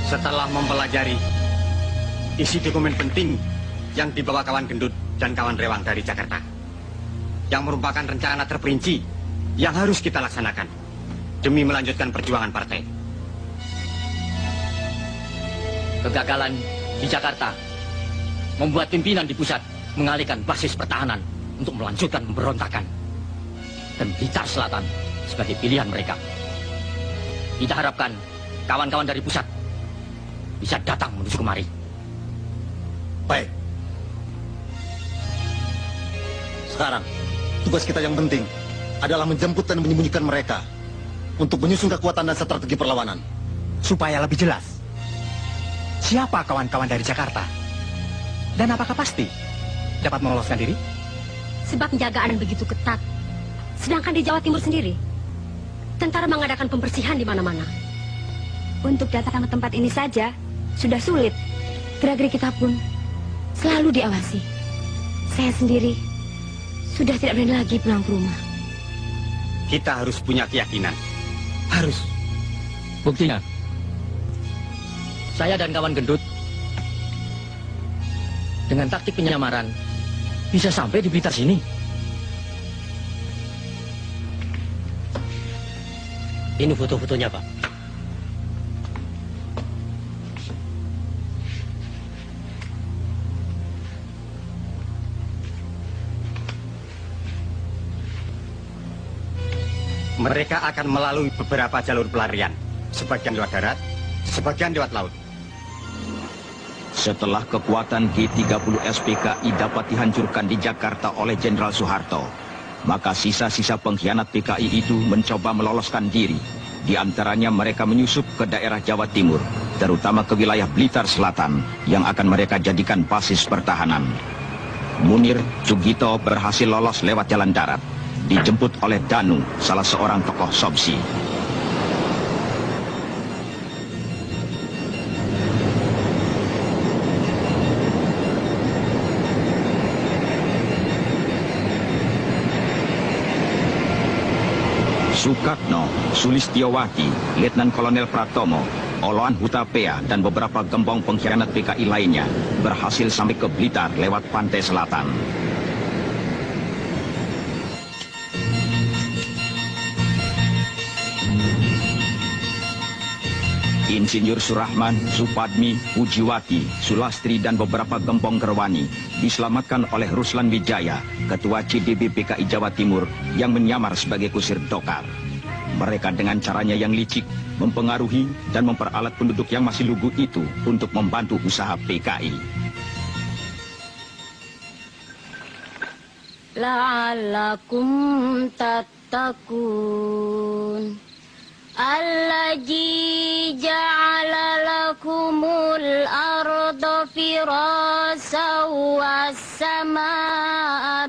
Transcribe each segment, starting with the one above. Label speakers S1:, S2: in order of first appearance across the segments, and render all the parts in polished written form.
S1: Setelah mempelajari isi dokumen penting yang dibawa kawan gendut dan kawan rewang dari Jakarta, yang merupakan rencana terperinci yang harus kita laksanakan demi melanjutkan perjuangan partai.
S2: Kegagalan di Jakarta membuat pimpinan di pusat mengalihkan basis pertahanan untuk melanjutkan pemberontakan, dan Blitar Selatan sebagai pilihan mereka. Kita harapkan kawan-kawan dari pusat bisa datang menuju kemari.
S3: Baik. Sekarang, tugas kita yang penting adalah menjemput dan menyembunyikan mereka untuk menyusun kekuatan dan strategi perlawanan.
S4: Supaya lebih jelas, siapa kawan-kawan dari Jakarta? Dan apakah pasti dapat meloloskan diri?
S5: Sebab penjagaan begitu ketat. Sedangkan di Jawa Timur sendiri, tentara mengadakan pembersihan di mana-mana.
S6: Untuk datang ke tempat ini saja sudah sulit. Gerak-gerik kita pun selalu diawasi. Saya sendiri sudah tidak berani lagi pulang ke rumah.
S1: Kita harus punya keyakinan. Harus.
S2: Buktinya, saya dan kawan gendut dengan taktik penyamaran bisa sampai di Blitar sini.
S7: Ini foto-fotonya, Pak.
S1: Mereka akan melalui beberapa jalur pelarian. Sebagian lewat darat, sebagian lewat laut.
S8: Setelah kekuatan G30 SPKI dapat dihancurkan di Jakarta oleh Jenderal Soeharto, maka sisa-sisa pengkhianat PKI itu mencoba meloloskan diri. Di antaranya mereka menyusup ke daerah Jawa Timur, terutama ke wilayah Blitar Selatan, yang akan mereka jadikan basis pertahanan. Munir Sugito berhasil lolos lewat jalan darat, dijemput oleh Danu, salah seorang tokoh Sobsi. Sukatno, Sulistiowati, Letnan Kolonel Pratomo, Oloan Hutapea, dan beberapa gembong pengkhianat PKI lainnya berhasil sampai ke Blitar lewat pantai selatan. Insinyur Surahman, Supadmi, Pujiwati, Sulastri, dan beberapa gembong Gerwani diselamatkan oleh Ruslan Wijaya, Ketua CDB PKI Jawa Timur yang menyamar sebagai kusir Dokar. Mereka dengan caranya yang licik mempengaruhi dan memperalat penduduk yang masih lugu itu untuk membantu usaha PKI.
S6: La'allakum tattaqun. Allazi ja'ala lakumul arda firasa was-samaa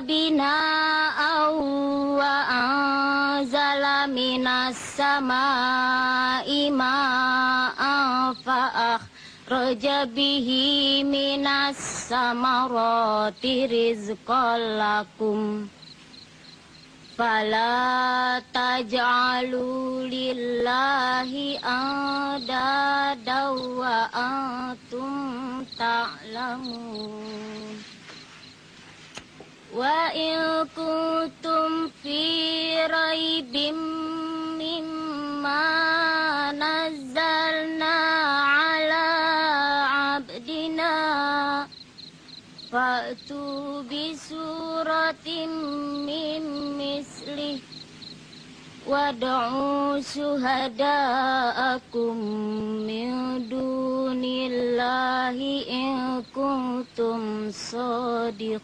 S6: binaa wa anzala minas samaa'i ma'an fa'akhraja bihi minas samarati rizqan lakum. Fala taj'alu lillahi andada wa antum ta'lamun. Wa in kuntum fi raibim mimma nazzalna ala abdina fa'tu bi suratin min mislih wad'u syuhada'akum min dunillahi in kuntum shadiqin.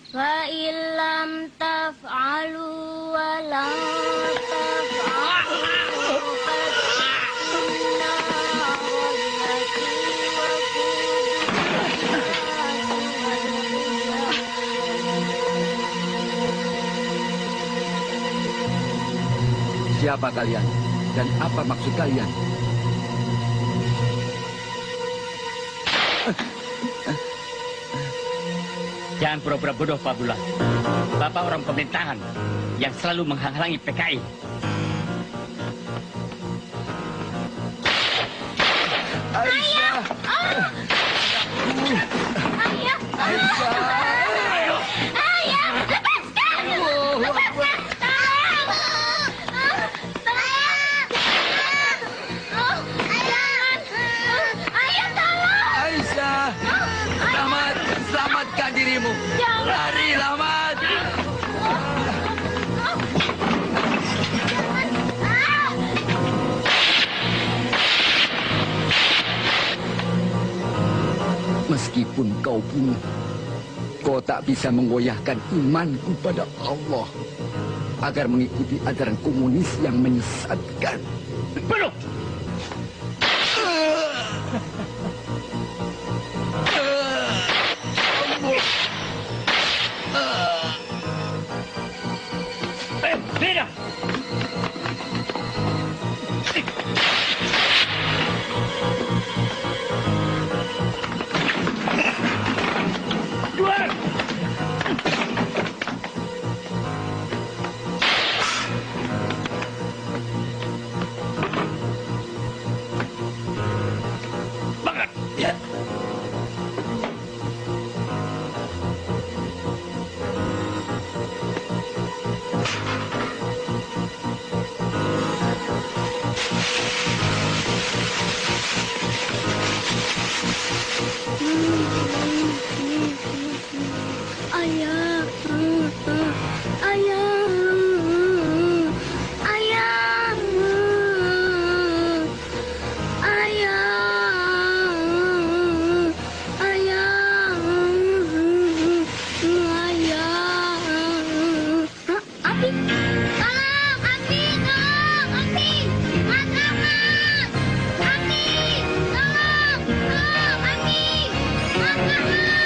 S6: Fa illam taf'alu wa lam taf'alu
S2: Siapa kalian dan apa maksud kalian? Jangan pura-pura bodoh, Pak Bulan. Bapak orang pemerintahan yang selalu menghalangi PKI.
S9: Ayah! Ayah! Ayah! Ayah! Lepaskan! Lepaskan! Tolong! Tolong! Ayah! Ayah, tolong!
S10: Aisyah! Selamat! Selamatkan dirimu! Lari, Lamat!
S11: Meskipun kau bunuh, kau tak bisa menggoyahkan imanku pada Allah agar mengikuti ajaran komunis yang menyesatkan.
S2: Bunuh! Beda! Keluar! Bangat! Ya.
S9: Ayah! Ayah! Ayah! Ayah! Ayah! Ayah! Abi! Tolong! Abi! Tolong! Abi! Makanlah! Abi! Tolong! Tolong! Abi! Makanlah!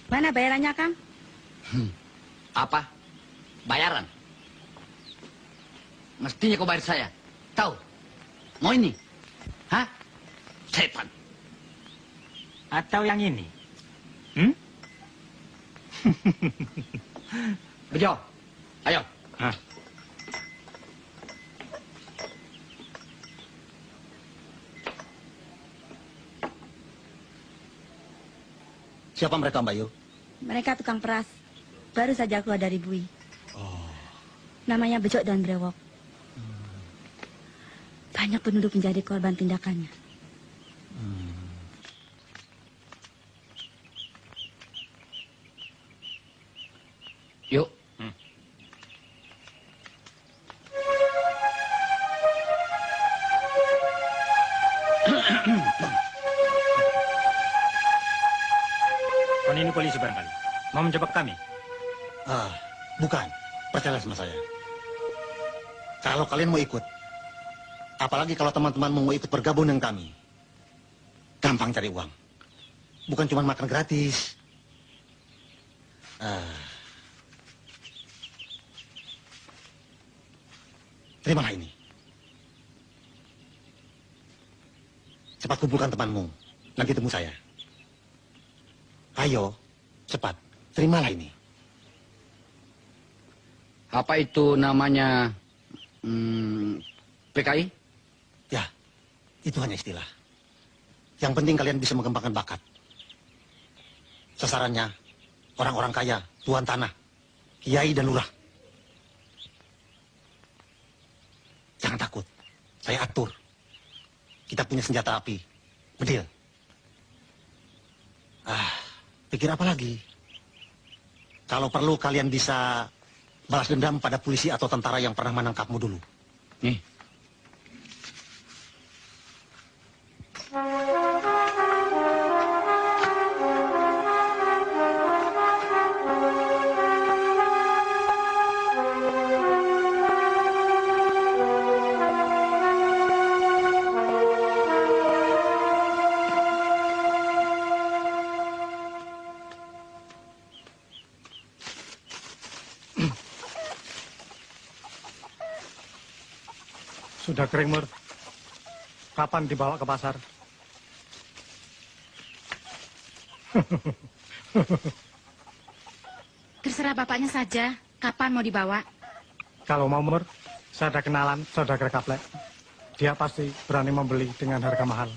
S6: Mana bayarannya, Kang?
S11: Apa? Bayaran? Mestinya kau bayar saya. Tahu? Mau ini? Hah? Setan.
S4: Atau yang ini?
S11: Bejo, ayo.
S4: Hah?
S3: Siapa mereka, Mbak Yu?
S6: Mereka tukang peras. Baru saja keluar dari bui. Namanya Bejo dan Brewok. Banyak penduduk menjadi korban tindakannya.
S11: Yuk.
S4: Kon ini polisi barangkali. Mau menjebak kami?
S3: Bukan. Percayalah sama saya. Kalau kalian mau ikut, apalagi kalau teman-teman mau ikut bergabung dengan kami, gampang cari uang. Bukan cuma makan gratis. Terimalah ini. Cepat kumpulkan temanmu. Nanti temu saya. Ayo, cepat. Terimalah ini.
S11: Apa itu namanya PKI?
S3: Ya, itu hanya istilah. Yang penting kalian bisa mengembangkan bakat. Sasarannya, orang-orang kaya, tuan tanah, kiai dan lurah. Jangan takut, saya atur. Kita punya senjata api, bedil. Pikir apa lagi? Kalau perlu kalian bisa balas dendam pada polisi atau tentara yang pernah menangkapmu dulu.
S11: Nih.
S4: Sudah kering, Mur. Kapan dibawa ke pasar?
S6: Terserah bapaknya saja. Kapan mau dibawa?
S4: Kalau mau, Mur, saya ada kenalan saudagar Kaplek. Dia pasti berani membeli dengan harga mahal.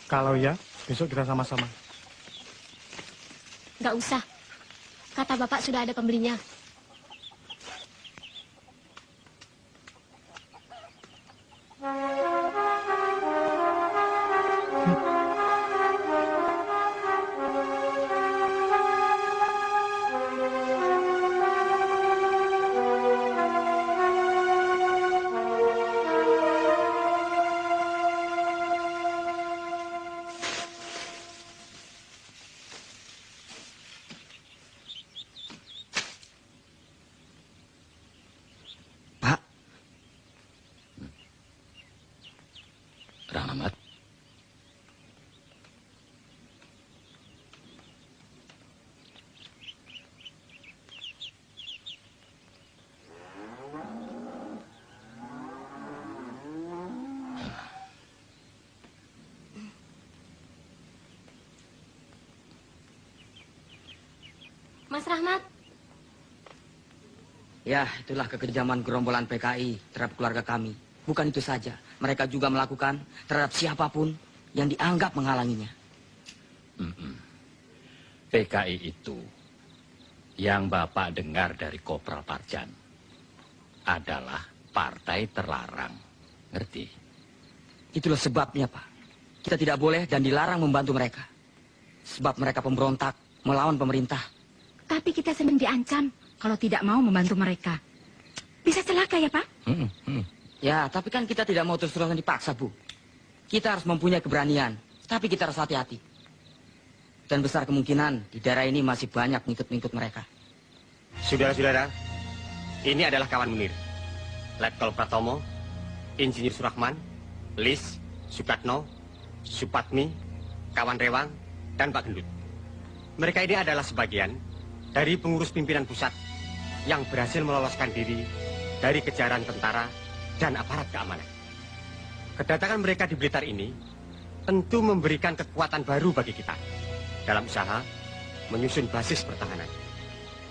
S4: Kalau iya, besok kita sama-sama.
S5: Nggak usah. Kata bapak sudah ada pembelinya.
S11: Rahmat.
S5: Mas Rahmat.
S2: Ya, itulah kekejaman gerombolan PKI terhadap keluarga kami. Bukan itu saja, mereka juga melakukan terhadap siapapun yang dianggap menghalanginya.
S7: PKI itu yang Bapak dengar dari Kopral Parjan adalah partai terlarang. Ngerti?
S2: Itulah sebabnya, Pak. Kita tidak boleh dan dilarang membantu mereka. Sebab mereka pemberontak melawan pemerintah.
S6: Tapi kita sering diancam kalau tidak mau membantu mereka. Bisa celaka ya, Pak?
S2: Ya, tapi kan kita tidak mau terus-terusan dipaksa, Bu. Kita harus mempunyai keberanian, tapi kita harus hati-hati. Dan besar kemungkinan di daerah ini masih banyak ngikut-ngikut mereka.
S1: Saudara-saudara, ini adalah kawan Munir. Letkol Pratomo, Insinyur Surahman, Lis, Sukatno, Supatmi, kawan Rewang, dan Pak Gendut. Mereka ini adalah sebagian dari pengurus pimpinan pusat yang berhasil meloloskan diri dari kejaran tentara dan aparat keamanan. Kedatangan mereka di Blitar ini tentu memberikan kekuatan baru bagi kita dalam usaha menyusun basis pertahanan.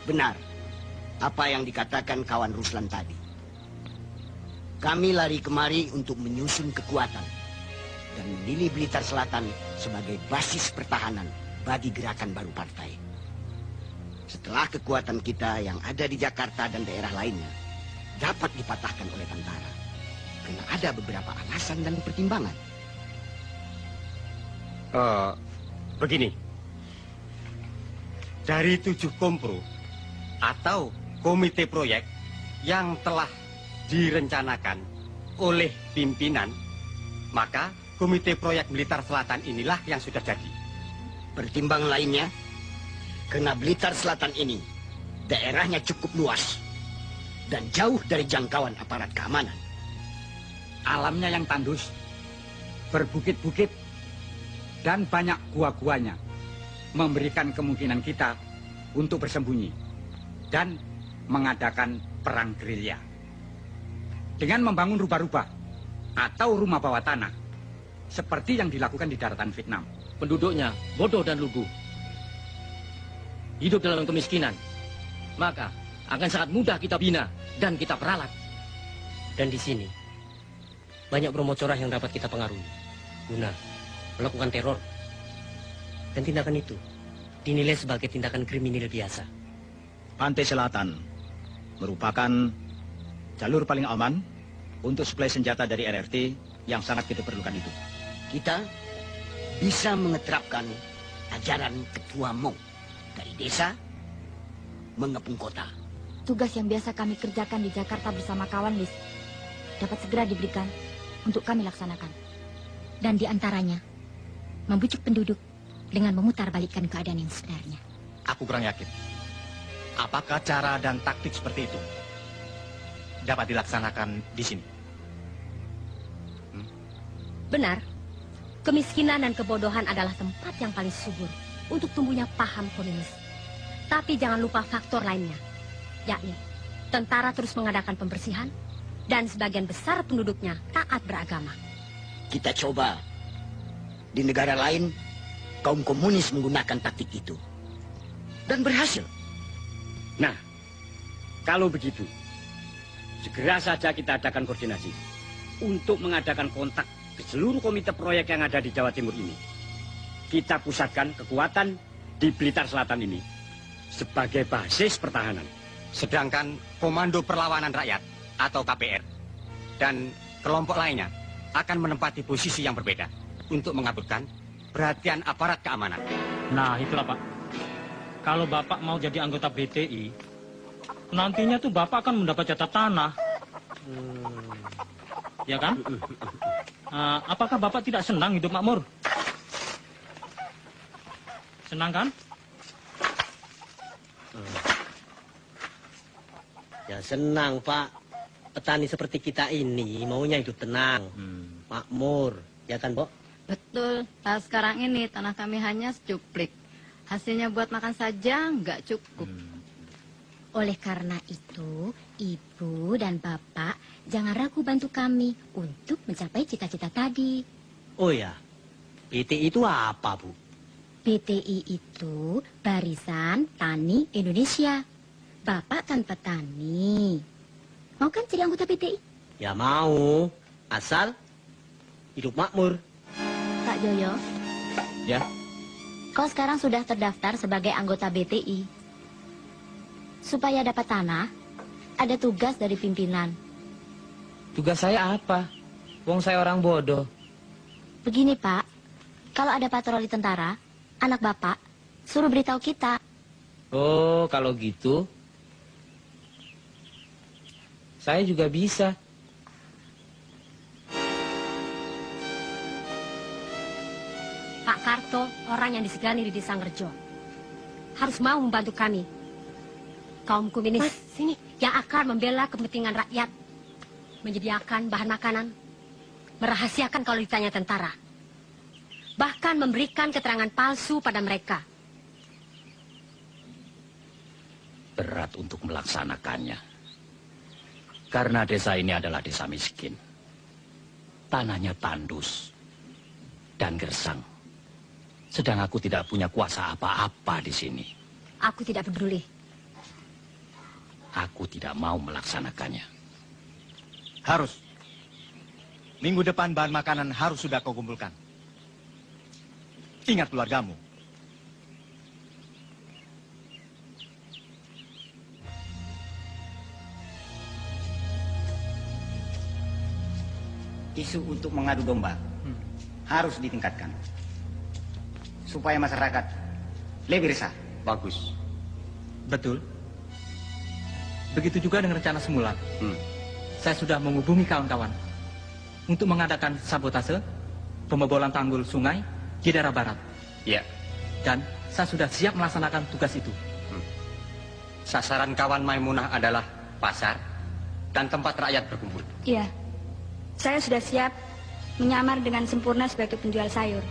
S12: Benar apa yang dikatakan kawan Ruslan tadi. Kami lari kemari untuk menyusun kekuatan dan memilih Blitar Selatan sebagai basis pertahanan bagi gerakan baru partai. Setelah kekuatan kita yang ada di Jakarta dan daerah lainnya dapat dipatahkan oleh tentara, karena ada beberapa alasan dan pertimbangan.
S1: Begini, dari 7 kompro atau komite proyek yang telah direncanakan oleh pimpinan, maka komite proyek Blitar Selatan inilah yang sudah jadi.
S12: Pertimbangan lainnya, karena Blitar Selatan ini daerahnya cukup luas dan jauh dari jangkauan aparat keamanan.
S11: Alamnya yang tandus, berbukit-bukit, dan banyak gua-guanya, memberikan kemungkinan kita untuk bersembunyi dan mengadakan perang gerilya. Dengan membangun rubah-rubah atau rumah bawah tanah, seperti yang dilakukan di daratan Vietnam.
S2: Penduduknya bodoh dan lugu, hidup dalam kemiskinan, maka akan sangat mudah kita bina dan kita peralat. Dan di sini banyak promocorah yang dapat kita pengaruhi guna melakukan teror. Dan tindakan itu dinilai sebagai tindakan kriminal biasa.
S8: Pantai Selatan merupakan jalur paling aman untuk suplai senjata dari RRT yang sangat kita perlukan itu.
S12: Kita bisa mengeterapkan ajaran Ketua Mong dari desa mengepung kota.
S6: Tugas yang biasa kami kerjakan di Jakarta bersama kawan Lis dapat segera diberikan untuk kami laksanakan. Dan diantaranya, membujuk penduduk dengan memutarbalikkan keadaan yang sebenarnya.
S4: Aku kurang yakin. Apakah cara dan taktik seperti itu dapat dilaksanakan di sini?
S5: Benar, kemiskinan dan kebodohan adalah tempat yang paling subur untuk tumbuhnya paham komunis. Tapi jangan lupa faktor lainnya, yakni tentara terus mengadakan pembersihan dan sebagian besar penduduknya taat beragama.
S12: Kita coba. Di negara lain, kaum komunis menggunakan taktik itu. Dan berhasil.
S7: Nah, kalau begitu, segera saja kita adakan koordinasi untuk mengadakan kontak ke seluruh komite proyek yang ada di Jawa Timur ini. Kita pusatkan kekuatan di Blitar Selatan ini sebagai basis pertahanan.
S1: Sedangkan Komando Perlawanan Rakyat atau KPR dan kelompok lainnya akan menempati posisi yang berbeda untuk mengaburkan perhatian aparat keamanan.
S13: Nah, itulah Pak. Kalau Bapak mau jadi anggota BTI, nantinya tuh Bapak akan mendapat jatah tanah. Ya kan? Apakah Bapak tidak senang hidup makmur? Senang kan?
S2: Ya senang, Pak. Petani seperti kita ini maunya hidup tenang, makmur, ya kan, Bo?
S14: Betul. Nah, sekarang ini tanah kami hanya secuplik. Hasilnya buat makan saja nggak cukup.
S6: Oleh karena itu, Ibu dan Bapak jangan ragu bantu kami untuk mencapai cita-cita tadi.
S2: Oh ya, BTI itu apa, Bu?
S6: BTI itu Barisan Tani Indonesia. Bapak kan petani. Mau kan jadi anggota BTI?
S2: Ya mau, asal hidup makmur.
S6: Pak Joyo.
S7: Ya.
S6: Kau sekarang sudah terdaftar sebagai anggota BTI. Supaya dapat tanah, ada tugas dari pimpinan.
S15: Tugas saya apa? Wong saya orang bodoh.
S6: Begini, Pak. Kalau ada patroli tentara, anak Bapak suruh beritahu kita.
S15: Oh, kalau gitu, saya juga bisa.
S5: Pak Karto, orang yang disegani di Desa Ngerjo, harus mau membantu kami. Kaum komunis sini yang akan membela kepentingan rakyat, menyediakan bahan makanan, merahasiakan kalau ditanya tentara, bahkan memberikan keterangan palsu pada mereka.
S2: berat untuk melaksanakannya. Karena desa ini adalah desa miskin. Tanahnya tandus dan gersang. Sedang aku tidak punya kuasa apa-apa di sini.
S6: Aku tidak peduli.
S2: Aku tidak mau melaksanakannya.
S4: Harus. Minggu depan bahan makanan harus sudah kau kumpulkan. Ingat keluargamu.
S1: Isu untuk mengadu domba harus ditingkatkan supaya masyarakat lebih resah.
S4: Bagus. Betul. Begitu juga dengan rencana semula. Saya sudah menghubungi kawan-kawan untuk mengadakan sabotase pembobolan tanggul sungai di daerah barat.
S1: Ya.
S4: Dan saya sudah siap melaksanakan tugas itu.
S1: Sasaran kawan Maimunah adalah pasar dan tempat rakyat berkumpul.
S16: Iya. Saya sudah siap menyamar dengan sempurna sebagai penjual sayur.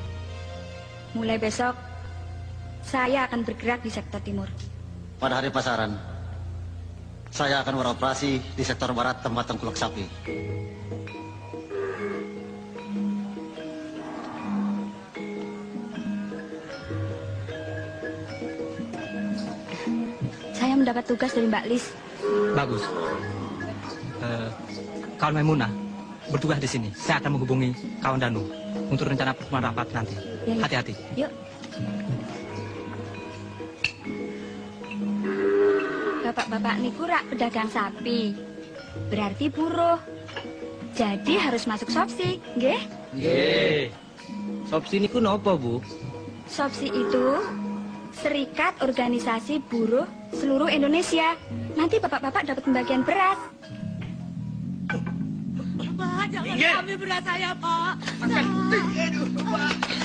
S16: Mulai besok, saya akan bergerak di sektor timur.
S3: Pada hari pasaran, saya akan beroperasi di sektor barat tempat tengkulak sapi.
S16: Saya mendapat tugas dari Mbak Lis.
S4: Bagus. Kawan Maimunah bertugas di sini. Saya akan menghubungi kawan Danu untuk rencana pertemuan rapat nanti. Hati-hati.
S16: Yuk. Bapak-bapak niku rak pedagang sapi. Berarti buruh. Jadi harus masuk Sopsi, nggih?
S15: Nggih. Sopsi niku napa, Bu?
S16: Sopsi itu Serikat Organisasi Buruh Seluruh Indonesia. Nanti bapak-bapak dapat pembagian beras.
S9: Pak, jangan ambil beras saya, Pak.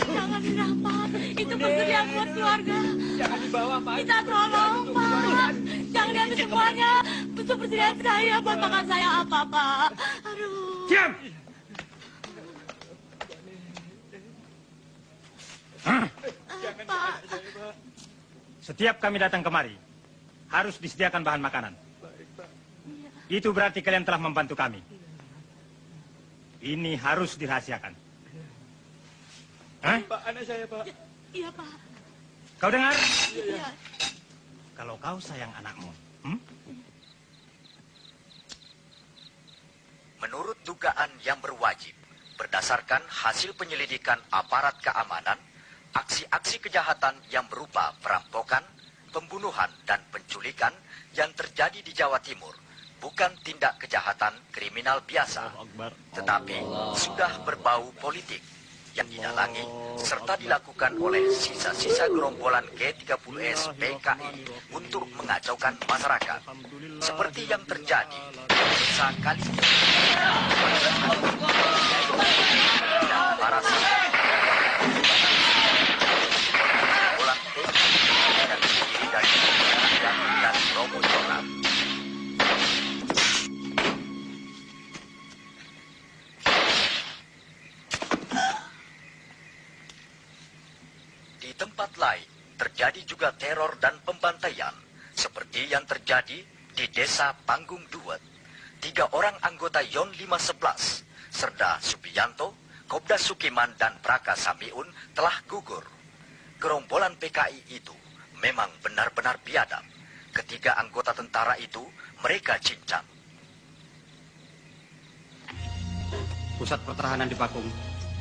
S9: Jangan dirampas. Itu pekerjaan buat keluarga.
S10: Jangan dibawa, Pak.
S9: Kita tolong, Pak. Jangan diambil semuanya. Untuk persediaan saya, buat makan saya apa, Pak. Aduh.
S1: Diam!
S9: Pak.
S13: Setiap kami datang kemari, harus disediakan bahan makanan. Itu berarti kalian telah membantu kami. Ini harus dirahasiakan. Hah?
S10: Pak, anak saya, Pak.
S9: Iya, Pak.
S13: Kau dengar?
S9: Iya.
S13: Kalau kau sayang anakmu,
S17: Menurut dugaan yang berwajib, berdasarkan hasil penyelidikan aparat keamanan, aksi-aksi kejahatan yang berupa perampokan, pembunuhan, dan penculikan yang terjadi di Jawa Timur bukan tindak kejahatan kriminal biasa, tetapi sudah berbau politik yang didalangi serta dilakukan oleh sisa-sisa gerombolan G30S PKI untuk mengacaukan masyarakat, seperti yang terjadi di desa Kali dan para gerombolan PKI yang terdiri dari dan Romo Jonan. Di tempat lain, terjadi juga teror dan pembantaian, seperti yang terjadi di desa Panggung Duet. 3 orang anggota Yon 511, Serda Subianto, Kobda Sukiman, dan Praka Samiun telah gugur. Gerombolan PKI itu memang benar-benar biadab. Ketiga anggota tentara itu, mereka cincang.
S1: Pusat pertahanan di Pakung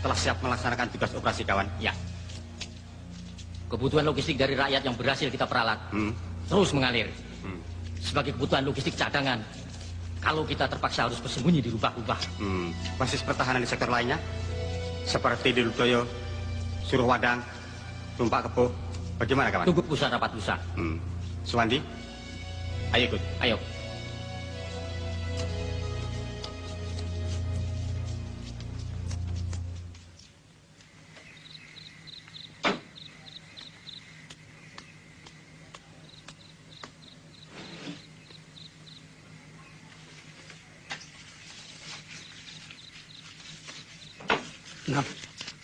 S1: telah siap melaksanakan tugas operasi kawan.
S2: Ya. Kebutuhan logistik dari rakyat yang berhasil kita peralat terus mengalir. Sebagai kebutuhan logistik cadangan, kalau kita terpaksa harus bersembunyi di rubah-rubah.
S1: Basis pertahanan di sektor lainnya, seperti di Ludoyo, Suruhwadang, Tumpak Kepuh, bagaimana kawan?
S2: Tunggu pusat rapat lusa.
S1: Suwandi, ayo ikut.
S2: Ayo.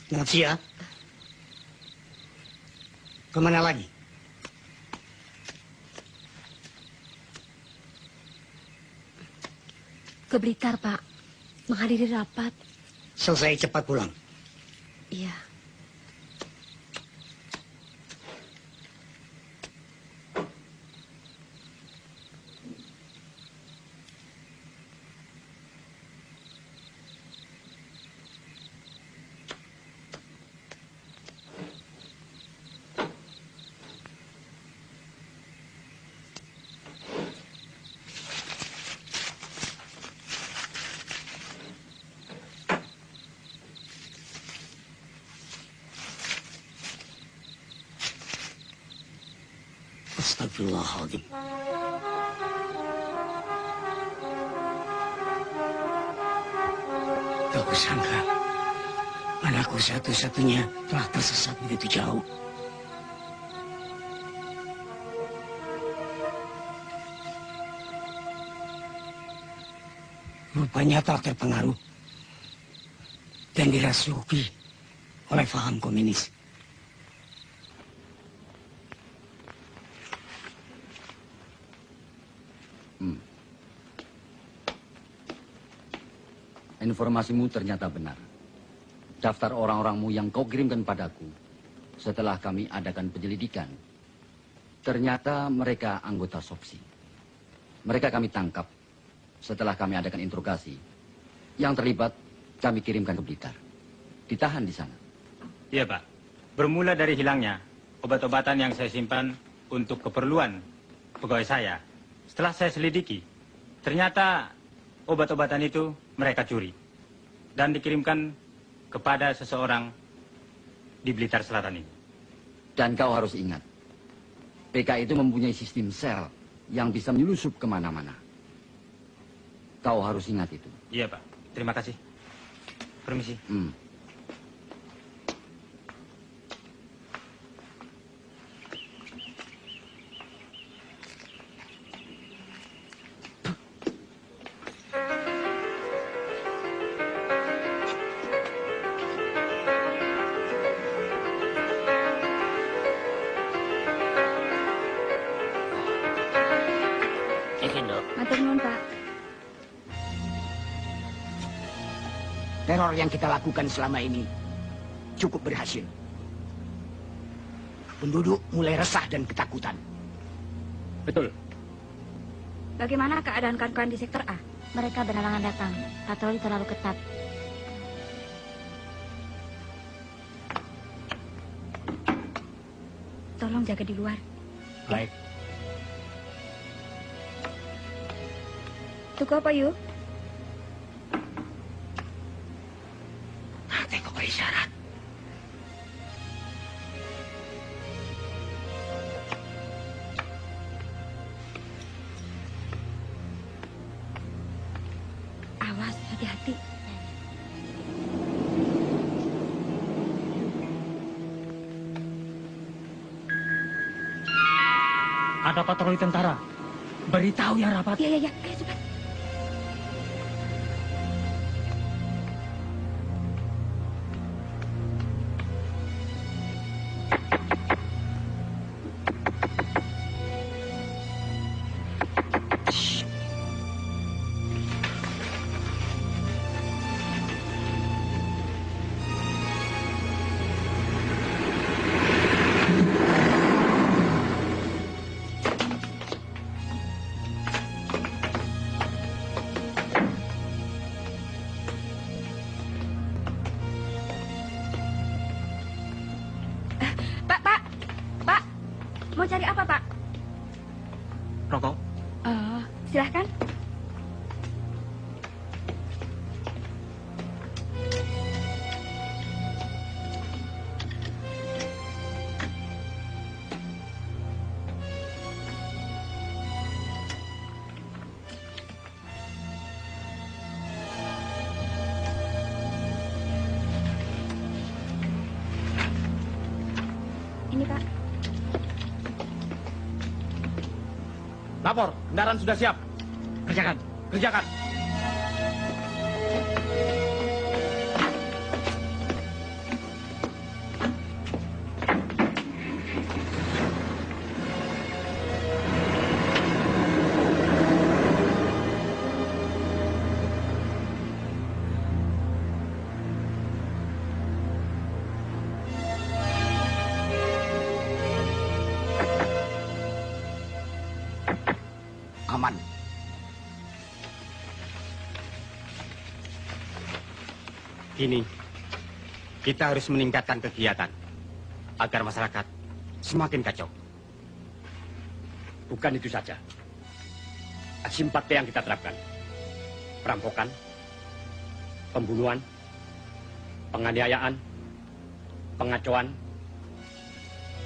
S12: Nacia, kemana lagi?
S5: ke Blitar, Pak. Menghadiri rapat.
S12: Selesai cepat pulang.
S5: Iya.
S12: Astagfirullahaladzim. Tak kusangka anakku satu-satunya telah tersesat begitu jauh. Rupanya telah terpengaruh dan dirasuki oleh paham komunis.
S11: Informasimu ternyata benar. Daftar orang-orangmu yang kau kirimkan padaku setelah kami adakan penyelidikan, ternyata mereka anggota Sopsi. Mereka kami tangkap setelah kami adakan interogasi. Yang terlibat kami kirimkan ke Blitar. Ditahan di sana.
S13: Iya, Pak. Bermula dari hilangnya obat-obatan yang saya simpan untuk keperluan pegawai saya. Setelah saya selidiki, ternyata obat-obatan itu mereka curi dan dikirimkan kepada seseorang di Blitar Selatan ini.
S11: Dan kau harus ingat, PKI itu mempunyai sistem sel yang bisa menyelusup kemana-mana. Kau harus ingat itu.
S13: Iya, Pak. Terima kasih. Permisi.
S16: Matur nuwun, Pak.
S12: Teror yang kita lakukan selama ini cukup berhasil. Penduduk mulai resah dan ketakutan.
S13: Betul.
S16: Bagaimana keadaan kawan-kawan di sektor A?
S6: Mereka berhalangan datang. Patroli terlalu ketat.
S16: Tolong jaga di luar.
S13: Baik.
S16: Tuku apa, yuk?
S12: Tengok berisyarat.
S16: Awas, hati-hati.
S13: Ada patroli tentara. Beritahu ya rapat.
S16: Iya. Ayo cepat. Pak, mau cari apa, Pak?
S13: Rokok.
S16: Oh, silahkan. Ini, Pak.
S13: Lapor, kendaraan sudah siap. Kerjakan.
S12: pemahaman.
S1: Kini, kita harus meningkatkan kegiatan agar masyarakat semakin kacau.
S7: Bukan itu saja. Aksi 4P yang kita terapkan. Perampokan, pembunuhan, penganiayaan, pengacauan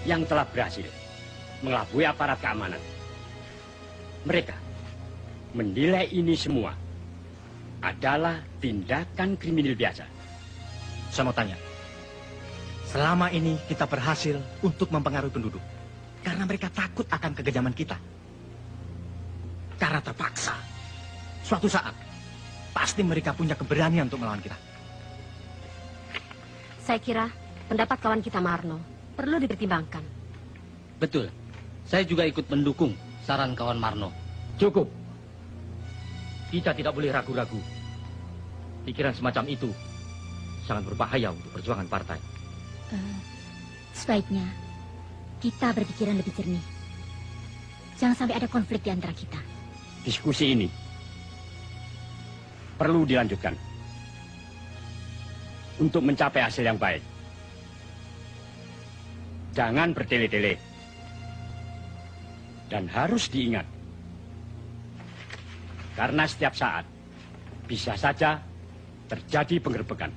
S7: yang telah berhasil mengelabui aparat keamanan. Mereka menilai ini semua adalah tindakan kriminal biasa.
S4: Saya mau tanya, selama ini kita berhasil untuk mempengaruhi penduduk karena mereka takut akan kekejaman kita. Karena terpaksa, suatu saat pasti mereka punya keberanian untuk melawan kita.
S5: Saya kira pendapat kawan kita Marno perlu dipertimbangkan.
S2: Betul. Saya juga ikut mendukung saran kawan Marno.
S7: Cukup.
S2: Kita tidak boleh ragu-ragu. Pikiran semacam itu sangat berbahaya untuk perjuangan partai.
S6: Sebaiknya kita berpikiran lebih jernih. Jangan sampai ada konflik di antara kita.
S7: Diskusi ini perlu dilanjutkan untuk mencapai hasil yang baik. Jangan bertele-tele. Dan harus diingat, karena setiap saat bisa saja terjadi penggerbekan.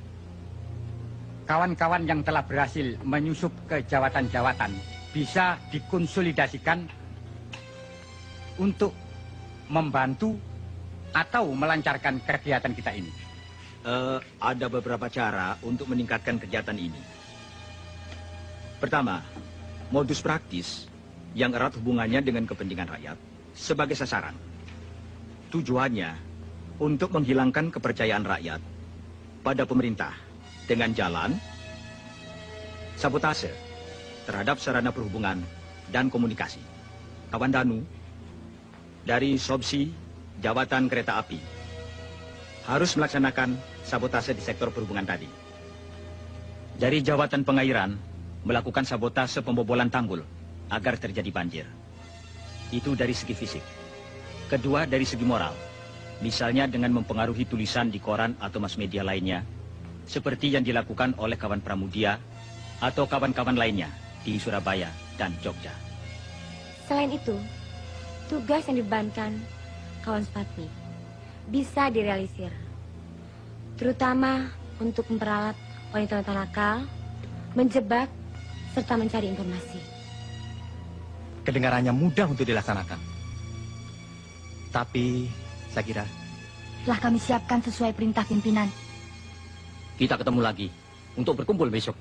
S18: Kawan-kawan yang telah berhasil menyusup ke jawatan-jawatan bisa dikonsolidasikan untuk membantu atau melancarkan kegiatan kita ini.
S8: Ada beberapa cara untuk meningkatkan kegiatan ini. Pertama, modus praktis yang erat hubungannya dengan kepentingan rakyat sebagai sasaran. Tujuannya untuk menghilangkan kepercayaan rakyat pada pemerintah dengan jalan sabotase terhadap sarana perhubungan dan komunikasi. Kawan Danu dari Sobsi Jawatan Kereta Api harus melaksanakan sabotase di sektor perhubungan tadi. Dari Jawatan Pengairan melakukan sabotase pembobolan tanggul agar terjadi banjir. Itu dari segi fisik. Kedua, dari segi moral. Misalnya dengan mempengaruhi tulisan di koran atau mass media lainnya, seperti yang dilakukan oleh kawan Pramudia atau kawan-kawan lainnya di Surabaya dan Jogja.
S5: Selain itu, tugas yang dibebankan kawan Spatnik bisa direalisir, terutama untuk memperalat wanita-wanita nakal, menjebak, serta mencari informasi.
S4: Kedengarannya mudah untuk dilaksanakan. Tapi, saya kira
S6: Telah kami siapkan sesuai perintah pimpinan.
S2: Kita ketemu lagi untuk berkumpul besok.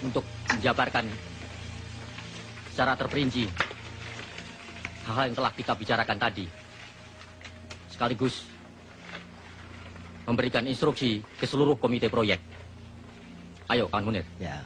S2: Untuk menjabarkan secara terperinci hal-hal yang telah kita bicarakan tadi. Sekaligus memberikan instruksi ke seluruh komite proyek. Ayo, kawan Munir.
S8: Ya.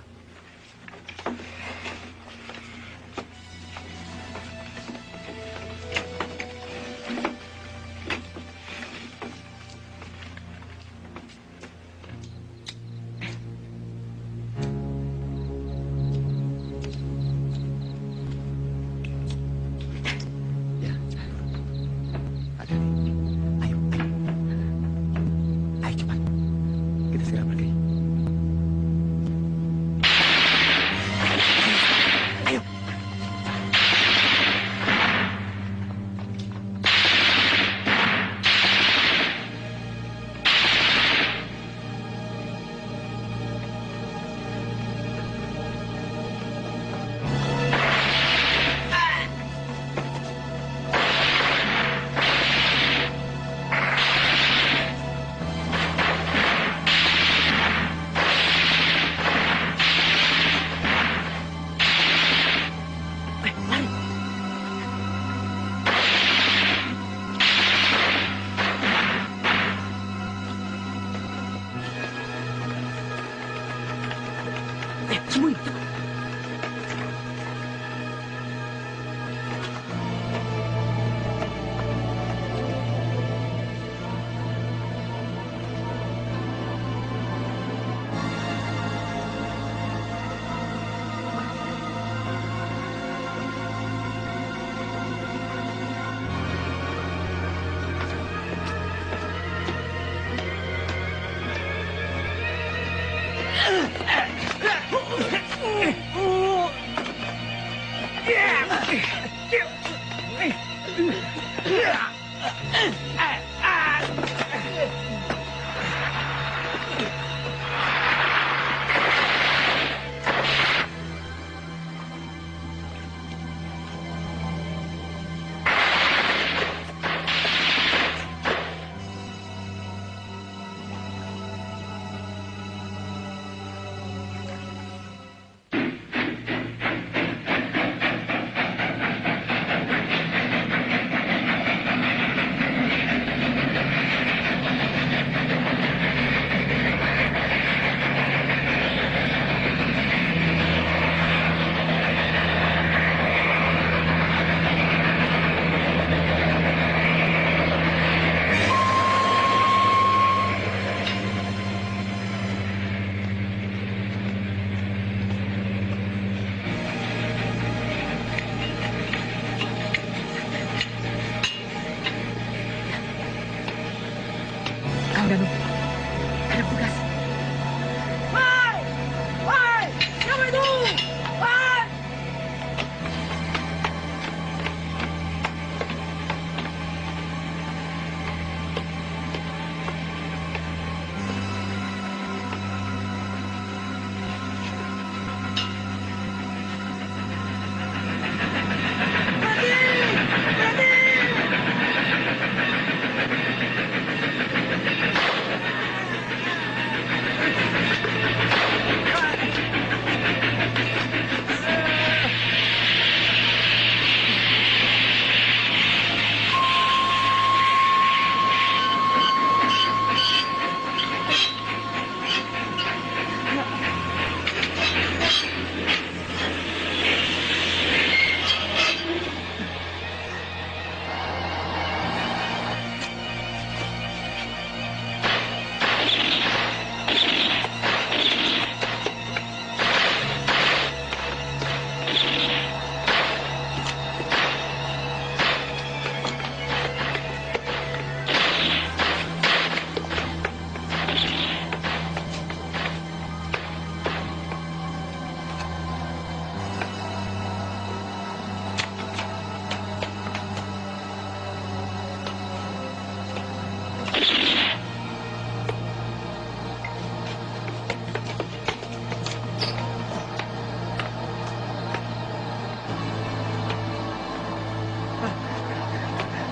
S9: Kang Danu, ada tugas. Woi! Woi! Siapa itu? Woi!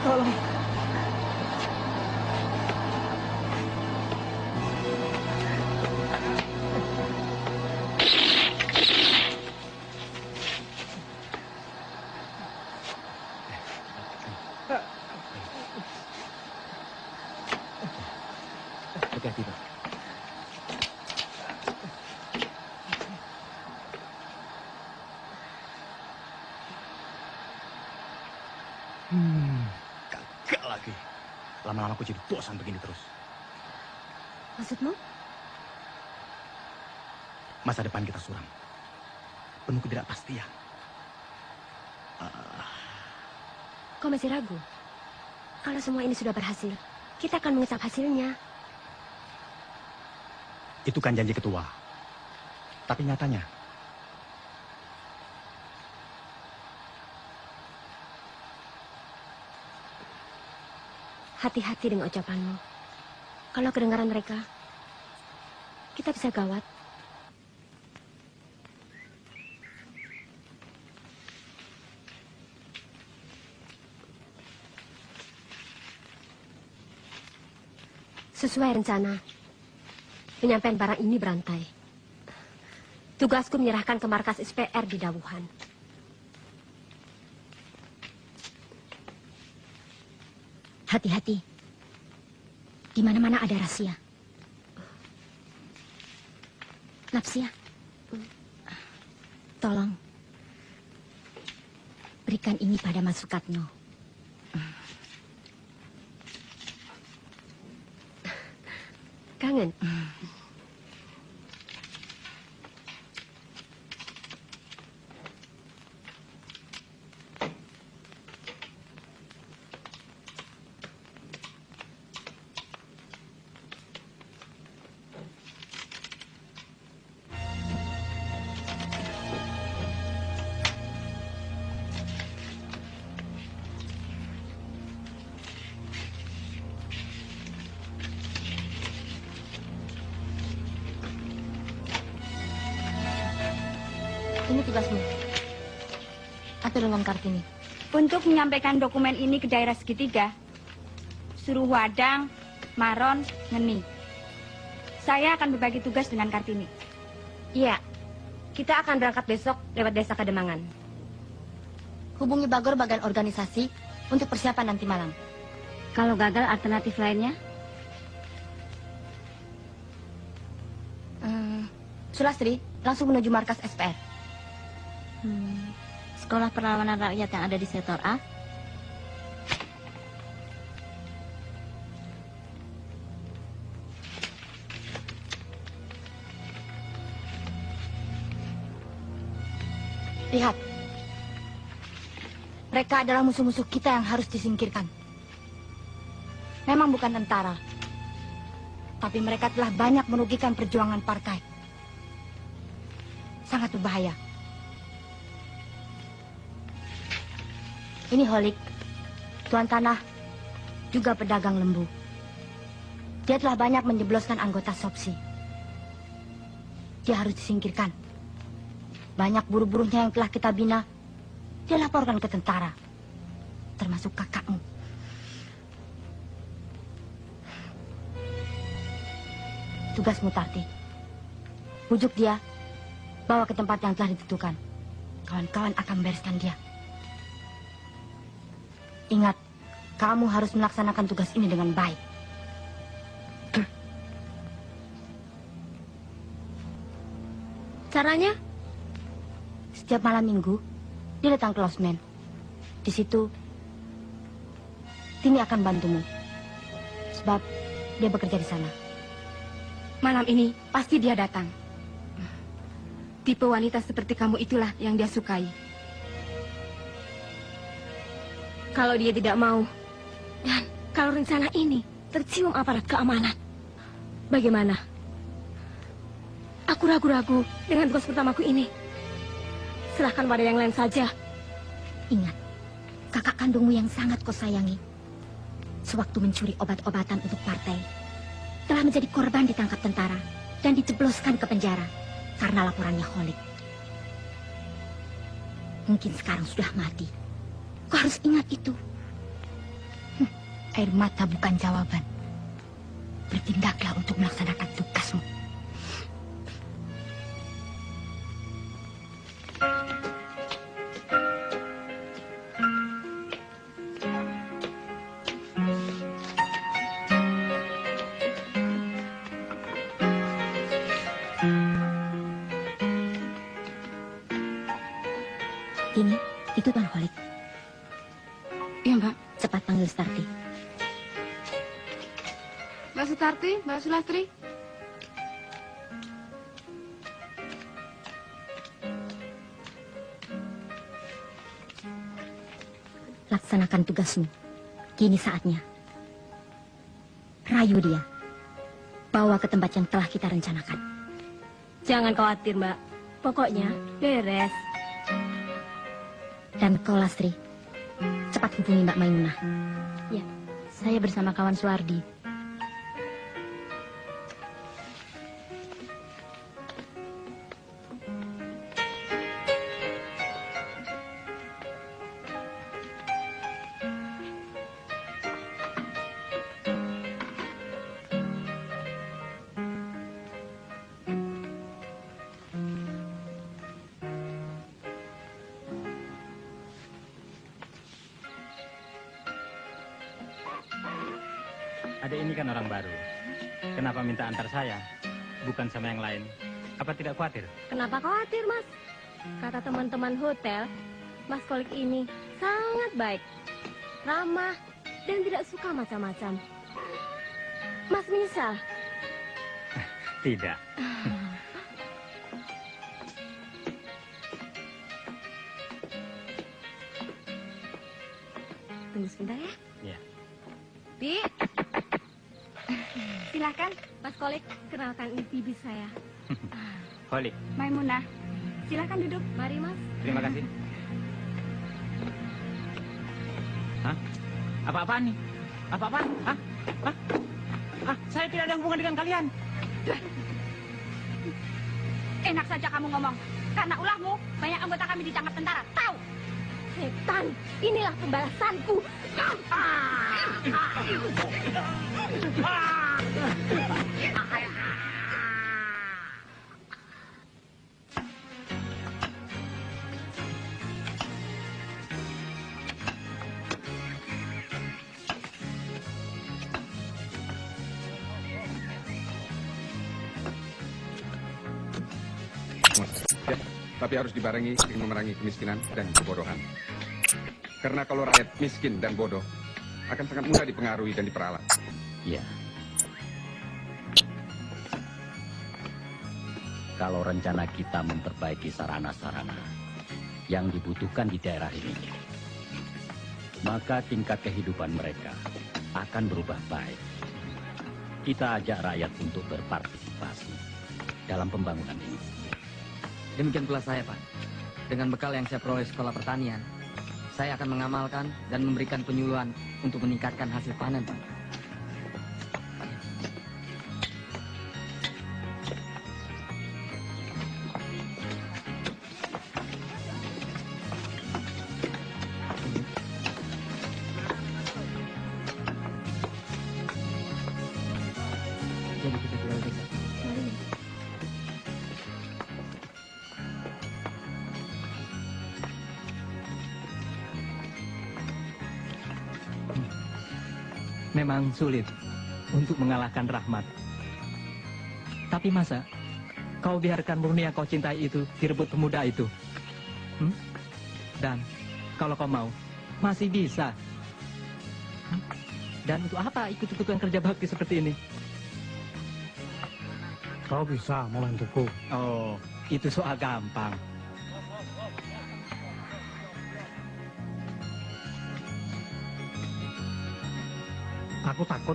S10: Tolong.
S11: Hati-hati, Pak.
S3: Gagal lagi. Lama-lama aku jadi bosan begini terus.
S5: Maksudmu?
S3: Masa depan kita suram. Penuh ketidakpastian.
S5: Kau masih ragu? Kalau semua ini sudah berhasil, kita akan mengisap hasilnya.
S3: Itu kan janji ketua. Tapi nyatanya,
S5: hati-hati dengan ucapanmu. Kalau kedengaran mereka, kita bisa gawat. Sesuai rencana, penyampaian barang ini berantai. Tugasku menyerahkan ke markas SPR di Dawuhan.
S6: Hati-hati. Di mana-mana ada rahasia. Napsia, tolong berikan ini pada Mas Sukatno.
S5: Kangen?
S6: Ini tugasmu. Atur dengan Kartini.
S16: Untuk menyampaikan dokumen ini ke daerah segitiga, suruh Wadang, Maron, Ngeni. Saya akan berbagi tugas dengan Kartini.
S5: Iya, kita akan berangkat besok lewat desa Kademangan.
S6: Hubungi Bagor bagian organisasi untuk persiapan nanti malam.
S5: Kalau gagal, alternatif lainnya?
S6: Sulastri, langsung menuju markas SPR. Sekolah Perlawanan Rakyat yang ada di sektor A. Lihat. Mereka adalah musuh-musuh kita yang harus disingkirkan. Memang bukan tentara. Tapi mereka telah banyak merugikan perjuangan partai. Sangat berbahaya. Ini Holik, tuan tanah, juga pedagang lembu. Dia telah banyak menjebloskan anggota Sopsi. Dia harus disingkirkan. Banyak buruh-buruhnya yang telah kita bina, dia laporkan ke tentara, termasuk kakakmu. Tugasmu, Tarti. Bujuk dia, bawa ke tempat yang telah ditentukan. Kawan-kawan akan membereskan dia. Ingat, kamu harus melaksanakan tugas ini dengan baik.
S5: Caranya?
S6: Setiap malam minggu, dia datang ke losmen. Di situ, Tini akan bantumu. Sebab dia bekerja di sana.
S5: Malam ini pasti dia datang. Tipe wanita seperti kamu itulah yang dia sukai. Kalau dia tidak mau, dan kalau rencana ini tercium aparat keamanan, bagaimana? Aku ragu-ragu dengan tugas pertamaku ini. Serahkan pada yang lain saja.
S6: Ingat, kakak kandungmu yang sangat kau sayangi, sewaktu mencuri obat-obatan untuk partai, telah menjadi korban ditangkap tentara dan dijebloskan ke penjara karena laporannya Holik. Mungkin sekarang sudah mati. Kau harus ingat itu. Air mata bukan jawaban. Bertindaklah untuk melaksanakan tugasmu. Ini, itu Tuan Holik.
S5: Iya, Mbak.
S6: Cepat panggil Starti.
S5: Mbak Sutarti, Mbak Sulastri.
S6: Laksanakan tugasmu. Kini saatnya. Rayu dia. Bawa ke tempat yang telah kita rencanakan.
S5: Jangan khawatir, Mbak. Pokoknya beres.
S6: Dan kau, Lastri, cepat hubungi Mbak Maimunah.
S5: Ya.
S6: Saya bersama kawan Suwardi.
S13: Adik ini kan orang baru. Kenapa minta antar saya? Bukan sama yang lain. Apa tidak khawatir?
S5: Kenapa khawatir, Mas? Kata teman-teman hotel, Mas Kolik ini sangat baik, ramah, dan tidak suka macam-macam. Mas menyesal?
S13: Tidak.
S5: Tunggu sebentar ya.
S13: Ya.
S5: Bi. Silakan, Mas Kolik, kenalkan ini bibi saya.
S13: Holik.
S16: Maimunah, silakan duduk.
S5: Mari, Mas.
S13: Terima kasih. Hah? Apa-apaan nih? Apa-apaan? Hah? Hah? Saya tidak ada hubungan dengan kalian.
S16: Enak saja kamu ngomong. Karena ulahmu, banyak anggota kami ditangkap tentara. Tahu?
S5: Setan, inilah pembalasanku.
S19: Ya, tapi harus dibarengi dengan memerangi kemiskinan dan kebodohan. Karena kalau rakyat miskin dan bodoh, akan sangat mudah dipengaruhi dan diperalat.
S11: Iya. Kalau rencana kita memperbaiki sarana-sarana yang dibutuhkan di daerah ini, maka tingkat kehidupan mereka akan berubah baik. Kita ajak rakyat untuk berpartisipasi dalam pembangunan ini.
S15: Demikian pula saya, Pak. Dengan bekal yang saya peroleh sekolah pertanian, saya akan mengamalkan dan memberikan penyuluhan untuk meningkatkan hasil panen, Pak. Jadi kita tinggal desa.
S4: Memang sulit untuk mengalahkan Rahmat. Tapi masa kau biarkan murni yang kau cintai itu direbut pemuda itu? Dan kalau kau mau, masih bisa. Dan untuk apa ikut-ikutan kerja bakti seperti ini?
S20: Kau bisa membantuku.
S4: Oh, itu soal gampang.
S20: Aku takut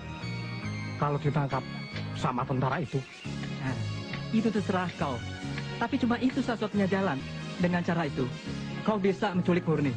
S20: kalau ditangkap sama tentara itu.
S4: Nah, itu terserah kau. Tapi cuma itu satu-satunya jalan. Dengan cara itu, kau bisa menculik Murni.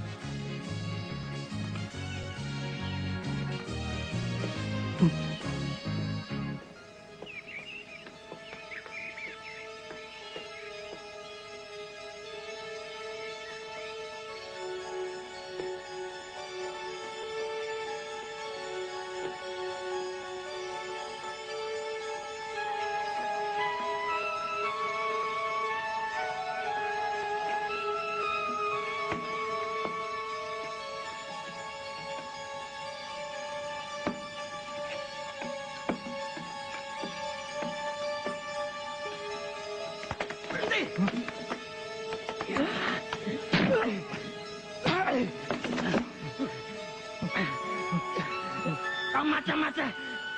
S20: Kau macam-macam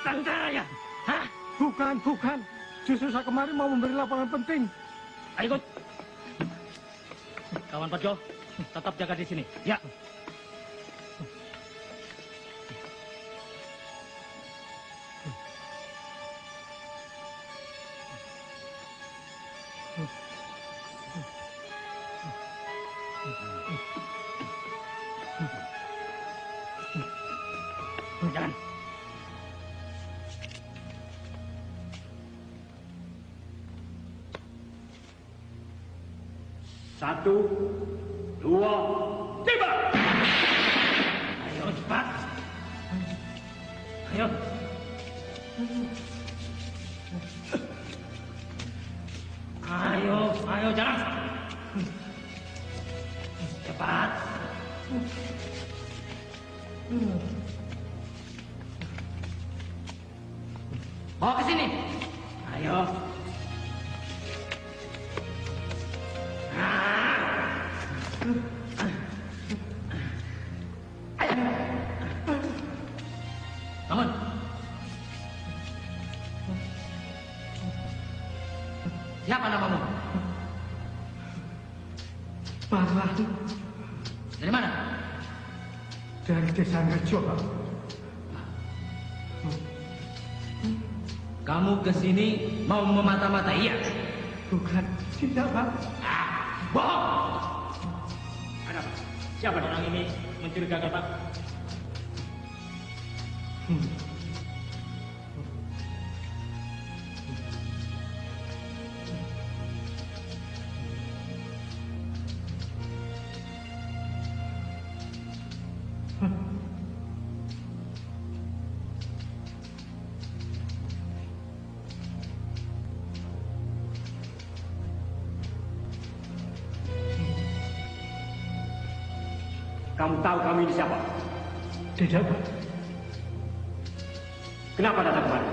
S20: tentara ya? Hah? Bukan, bukan. Justru saya kemarin mau memberi laporan penting.
S7: Ayo ikut. Kawan Pajo, tetap jaga di sini. Ya. Jalan. Satu, dua, tiba. Ayo cepat. Ayo. Ayo jalan. Cepat.
S15: Bawa ke sini.
S7: Ayo.
S15: Bangun. Siapa namamu?
S20: Parah.
S15: Dari mana?
S20: Dari desa Ngejo.
S15: Kamu ke sini mau memata-matai, iya?
S20: Bukan, tidak, Pak.
S7: Bohong. Ada apa? Siapa orang ini mencurigakan Pak? Kamu tahu kami ini siapa?
S20: Tidak, Pak.
S7: Kenapa datang kemari?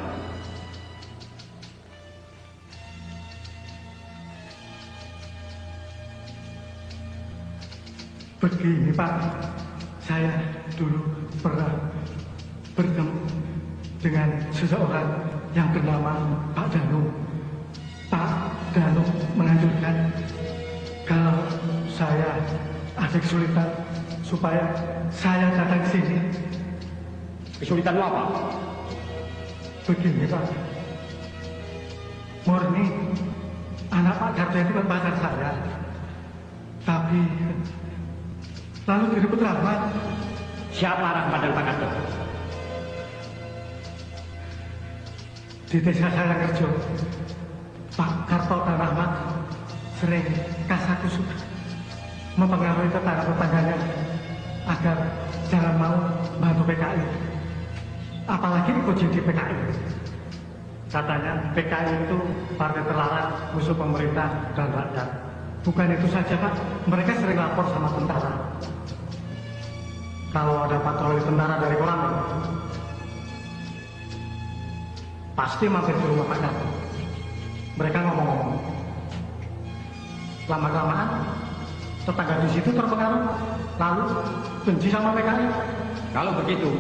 S20: Begini, Pak. Saya dulu pernah bertemu dengan seseorang yang bernama Pak Danu. Pak Danu menganjurkan kalau saya ada kesulitan supaya saya datang ke sini.
S7: Kesulitanmu apa?
S20: Begini, Pak. Murni, anak Pak Darto itu kan pacar saya. Tapi lalu direbut Rahmat.
S7: Siapa Rahmat dan Pak Darto?
S20: Di desa saya kerja, Pak Karto dan Rahmat sering kasakusuk mempengaruhi tetangga-tetangganya agar jangan mau bantu PKI. Apalagi ikut jadi PKI. Katanya PKI itu partai terlarang, musuh pemerintah dan rakyat. Bukan itu saja, Pak, mereka sering lapor sama tentara. Kalau ada patroli tentara dari Koramil, pasti mampir ke rumah Pak Darto. Mereka ngomong-ngomong. Lama-kelamaan, tetangga di situ terpengaruh, lalu benci sama PKI.
S18: Kalau begitu,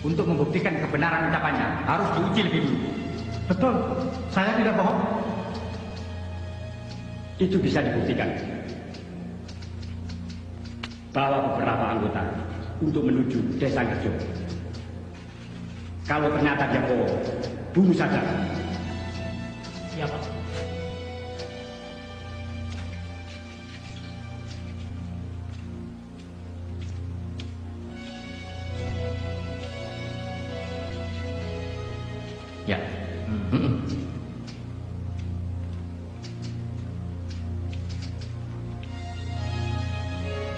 S18: untuk membuktikan kebenaran ucapannya, harus diuji lebih dulu.
S20: Betul, saya tidak bohong.
S7: Itu bisa dibuktikan. Bawa beberapa anggota untuk menuju desa Ngerjo. Kalau ternyata dia bohong, bunuh saja.
S20: Iya, Pak.
S2: Ya.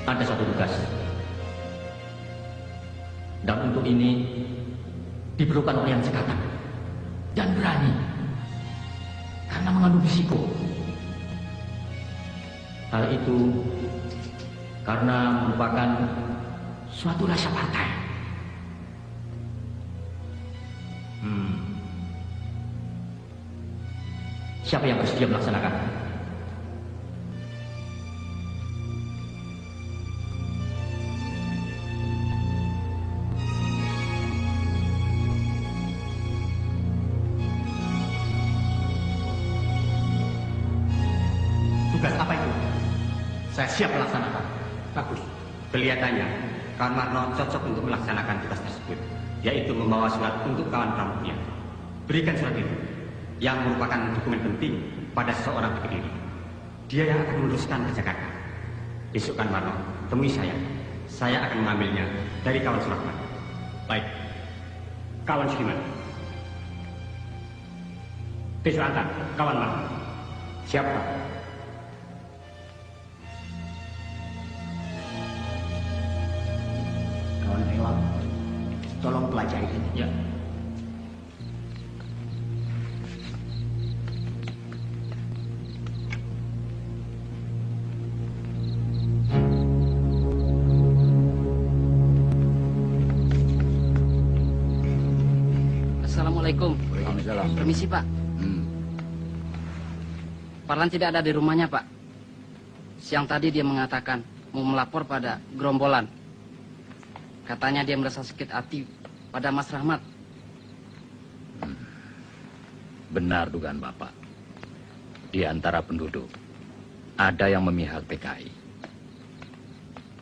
S2: Ada satu tugas. Dan untuk ini diperlukan orang yang cekatan dan berani. Karena mengandung risiko. Hal itu karena merupakan suatu rasa partai. Siapa yang bersedia melaksanakan?
S1: Tugas apa itu? Saya siap melaksanakan. Bagus. Kelihatannya kawan Marno cocok untuk melaksanakan tugas tersebut, yaitu membawa surat untuk kawan pramudia. Berikan surat itu, yang merupakan dokumen penting pada seseorang di Kediri. Dia yang akan meneruskan ke Jakarta. Besok kan Marno, temui saya. Saya akan mengambilnya dari kawan Surahman.
S7: Baik. Kawan Sudiman. Besok antar kawan Marno. Siapa?
S12: Kawan Rewang, tolong pelajari ini.
S2: Ya.
S15: Assalamualaikum.
S11: Waalaikumsalam.
S15: Permisi, Pak. Parlan tidak ada di rumahnya, Pak. Siang tadi dia mengatakan mau melapor pada gerombolan. Katanya dia merasa sakit hati pada Mas Rahmat.
S11: Benar dugaan Bapak. Di antara penduduk, ada yang memihak PKI.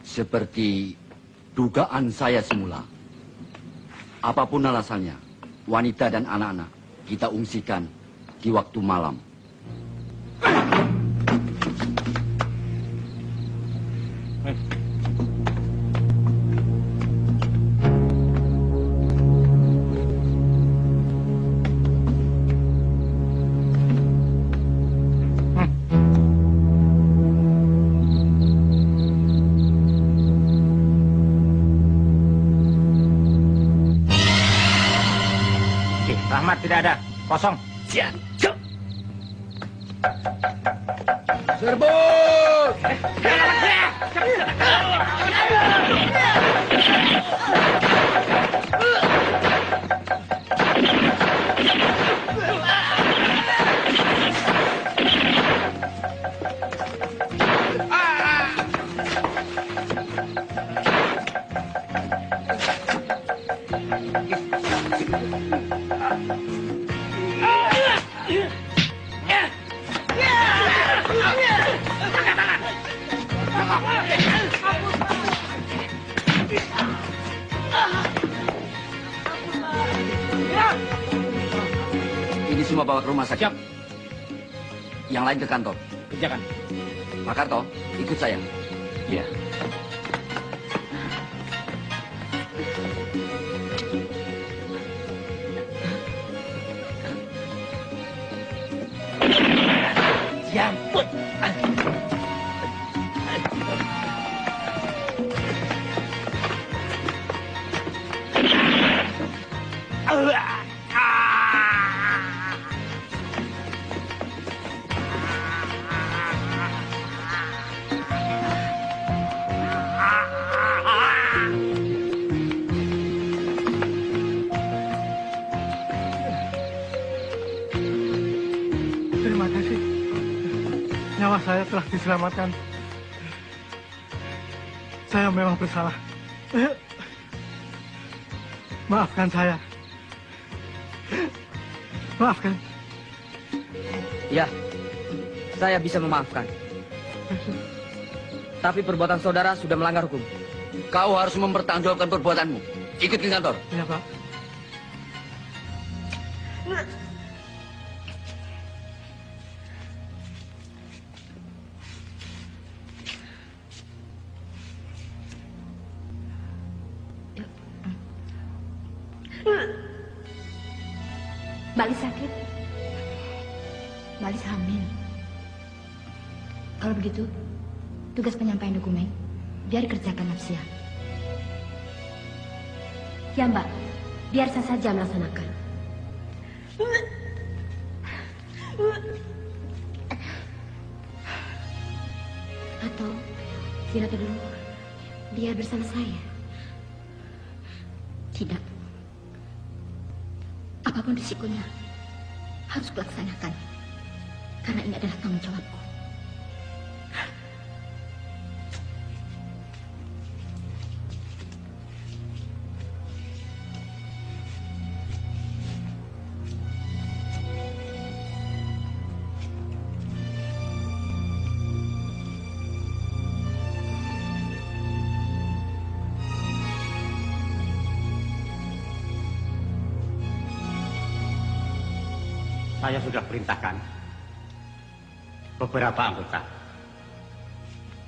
S11: Seperti dugaan saya semula. Apapun alasannya, wanita dan anak-anak kita ungsikan di waktu malam.
S18: Rahmat tidak ada, kosong.
S11: Siap.
S18: Serbu!
S11: Ini semua bawa ke rumah sakit.
S7: Siap.
S11: Yang lain ke kantor.
S7: Kerjakan.
S11: Pak Karto, ikut saya.
S7: Iya.
S11: Jambut.
S20: Terima kasih. Nyawa saya telah diselamatkan. Saya memang bersalah. Maafkan saya. Maafkan.
S15: Ya, saya bisa memaafkan. Tapi perbuatan saudara sudah melanggar hukum.
S11: Kau harus mempertanggungjawabkan perbuatanmu. Ikut ke kantor.
S20: Iya, Pak.
S6: Mbak Lis sakit. Mbak Lis hamil. Kalau begitu, tugas penyampaian dokumen biar dikerjakan Nafsia.
S5: Ya Mbak, biar saya saja melaksanakan. Atau Sinata dulu biar bersama saya.
S6: Tidak. Apapun risikonya, harus kulaksanakan. Karena ini adalah tanggung jawabku.
S1: Saya sudah perintahkan beberapa anggota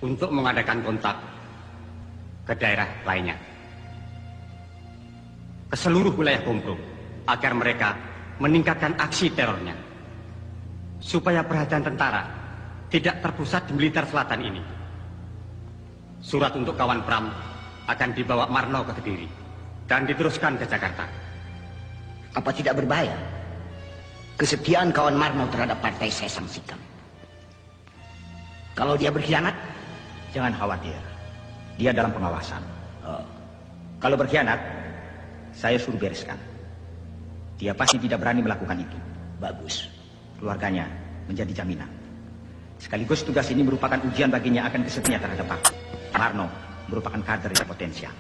S1: untuk mengadakan kontak ke daerah lainnya, ke seluruh wilayah Gombrong, agar mereka meningkatkan aksi terornya, supaya perhatian tentara tidak terpusat di militer selatan ini. Surat untuk kawan Pram akan dibawa Marno ke Kediri dan diteruskan ke Jakarta.
S12: Apa tidak berbahaya? Kesetiaan kawan Marno terhadap partai saya sanksikan. Kalau dia berkhianat,
S8: Jangan khawatir. Dia dalam pengawasan. Kalau berkhianat, saya suruh bereskan. Dia pasti tidak berani melakukan itu.
S12: Bagus.
S8: Keluarganya menjadi jaminan. Sekaligus tugas ini merupakan ujian baginya akan kesetiaan terhadap aku. Marno merupakan kader yang potensial.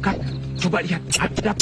S19: Kak, coba lihat. Ada.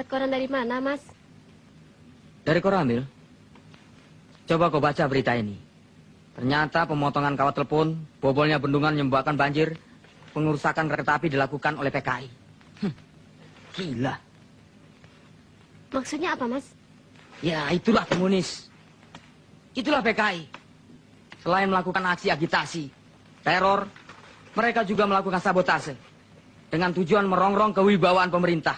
S5: Dapat koran dari mana, Mas?
S15: Dari Koramil. Coba kau baca berita ini. Ternyata pemotongan kawat telepon, bobolnya bendungan menyebabkan banjir, pengerusakan kereta api dilakukan oleh PKI. Gila.
S5: Maksudnya apa, Mas?
S15: Ya, itulah komunis. Itulah PKI. Selain melakukan aksi agitasi, teror, mereka juga melakukan sabotase. Dengan tujuan merongrong kewibawaan pemerintah.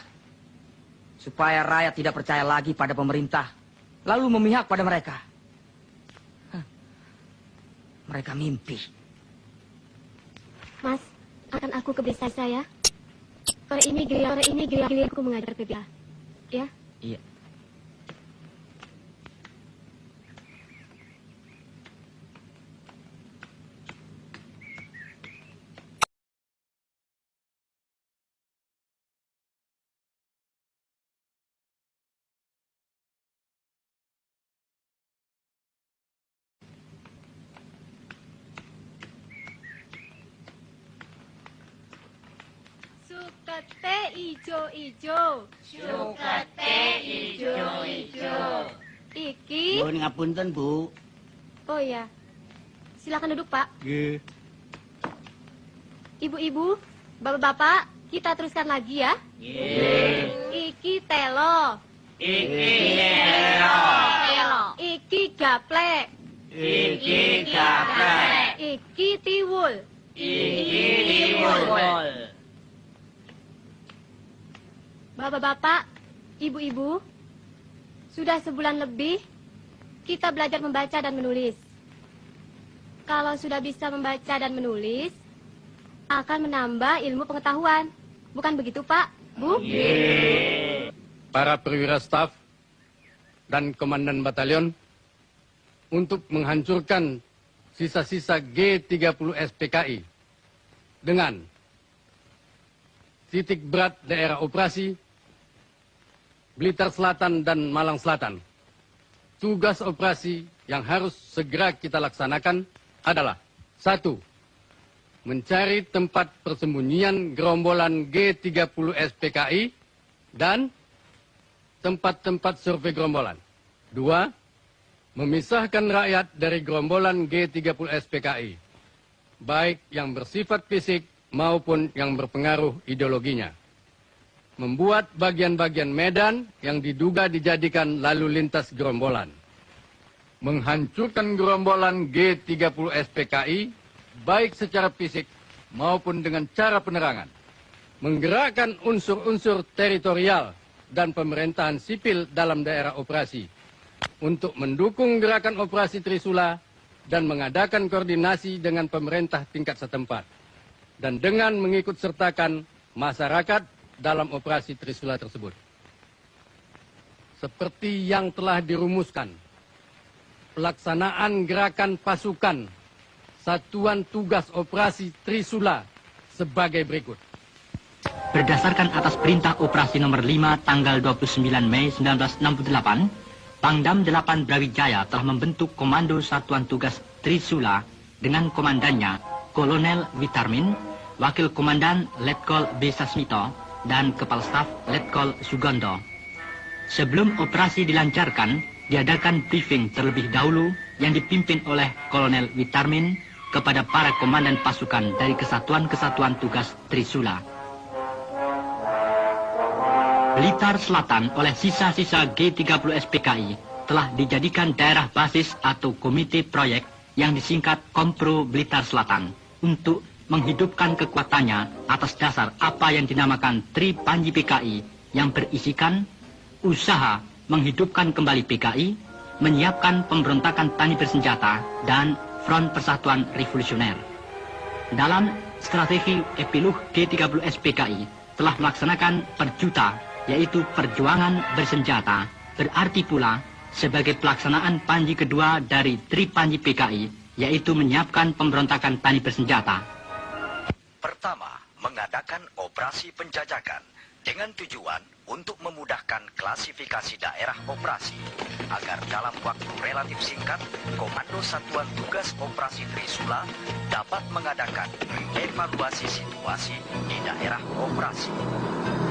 S15: Supaya rakyat tidak percaya lagi pada pemerintah, lalu memihak pada mereka. Mereka mimpi.
S5: Mas, akan aku ke desa saya. Sore ini giliran aku mengajar PBA. Ya?
S15: Iya.
S9: Sukete ijo-ijo. Sukete ijo-ijo.
S5: Iki.
S12: Mohon ngapunten, Bu.
S5: Oh iya. Silakan duduk, Pak.
S12: Nggih.
S5: Ibu-ibu, bapak-bapak, kita teruskan lagi ya. Iki telo.
S9: Iki telo.
S5: Iki gaplek.
S9: Iki gaplek.
S5: Iki tiwul.
S9: Iki tiwul.
S5: Bapak-bapak, ibu-ibu, sudah sebulan lebih kita belajar membaca dan menulis. Kalau sudah bisa membaca dan menulis, akan menambah ilmu pengetahuan. Bukan begitu, Pak? Bu?
S21: Para perwira staf dan komandan batalion untuk menghancurkan sisa-sisa G30 SPKI dengan titik berat daerah operasi Blitar Selatan dan Malang Selatan. Tugas operasi yang harus segera kita laksanakan adalah 1. Mencari tempat persembunyian gerombolan G30 SPKI dan tempat-tempat survei gerombolan. 2. Memisahkan rakyat dari gerombolan G30 SPKI, baik yang bersifat fisik maupun yang berpengaruh ideologinya. Membuat bagian-bagian medan yang diduga dijadikan lalu lintas gerombolan. Menghancurkan gerombolan G30 SPKI, baik secara fisik maupun dengan cara penerangan. Menggerakkan unsur-unsur teritorial dan pemerintahan sipil dalam daerah operasi untuk mendukung gerakan operasi Trisula dan mengadakan koordinasi dengan pemerintah tingkat setempat. Dan dengan mengikut sertakan masyarakat dalam operasi Trisula tersebut. Seperti yang telah dirumuskan, pelaksanaan gerakan pasukan Satuan Tugas Operasi Trisula sebagai berikut.
S2: Berdasarkan atas perintah operasi nomor 5 tanggal 29 Mei 1968, Pangdam 8 Brawijaya telah membentuk Komando Satuan Tugas Trisula dengan komandannya Kolonel Witarmin, Wakil Komandan Letkol B. Sasmito, dan Kepala Staf Letkol Sugondo. Sebelum operasi dilancarkan, diadakan briefing terlebih dahulu yang dipimpin oleh Kolonel Witarmin kepada para komandan pasukan dari kesatuan-kesatuan tugas Trisula. Blitar Selatan oleh sisa-sisa G30 SPKI telah dijadikan daerah basis atau komite proyek yang disingkat Kompro Blitar Selatan untuk menghidupkan kekuatannya atas dasar apa yang dinamakan Tri Panji PKI yang berisikan usaha menghidupkan kembali PKI, menyiapkan pemberontakan tani bersenjata, dan Front Persatuan Revolusioner. Dalam strategi epilog G30 SPKI telah melaksanakan perjuta, yaitu perjuangan bersenjata, berarti pula sebagai pelaksanaan panji kedua dari Tri Panji PKI, yaitu menyiapkan pemberontakan tani bersenjata.
S17: Pertama, mengadakan operasi penjajakan dengan tujuan untuk memudahkan klasifikasi daerah operasi agar dalam waktu relatif singkat Komando Satuan Tugas Operasi Trisula dapat mengadakan evaluasi situasi di daerah operasi.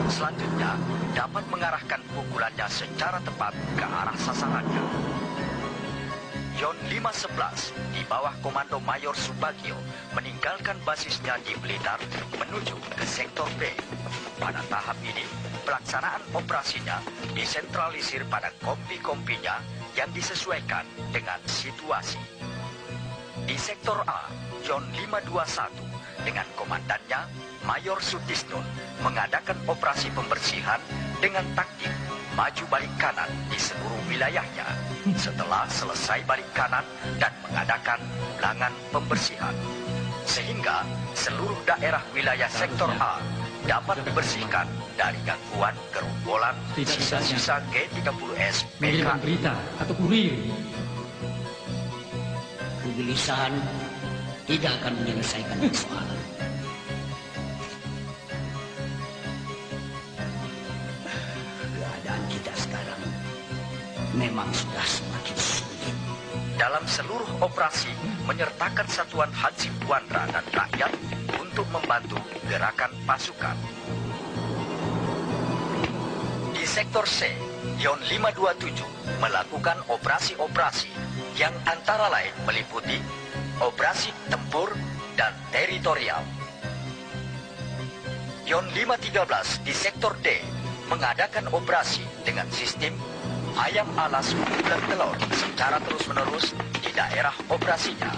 S17: Selanjutnya, dapat mengarahkan pukulannya secara tepat ke arah sasarannya. Yon 511 di bawah komando Mayor Subagio meninggalkan basisnya di Blitar menuju ke sektor B. Pada tahap ini, pelaksanaan operasinya disentralisir pada kompi-kompinya yang disesuaikan dengan situasi. Di sektor A, Yon 521 dengan komandannya Mayor Sutisnun mengadakan operasi pembersihan dengan taktik maju balik kanan di seluruh wilayahnya setelah selesai balik kanan dan mengadakan ulangan pembersihan. Sehingga seluruh daerah wilayah sektor A dapat dibersihkan dari gangguan gerombolan sisa-sisa G30S
S2: Mengirimkan berita atau kurir.
S12: Kegelisahan tidak akan menyelesaikan persoalan. Keadaan kita sekarang memang sudah semakin sulit.
S17: Dalam seluruh operasi menyertakan satuan Hansip Wandra dan rakyat untuk membantu gerakan pasukan. Di sektor C, Yon 527 melakukan operasi-operasi yang antara lain meliputi operasi tempur dan teritorial. Yon 513 di sektor D mengadakan operasi dengan sistem ayam alas dan telur secara terus-menerus di daerah operasinya.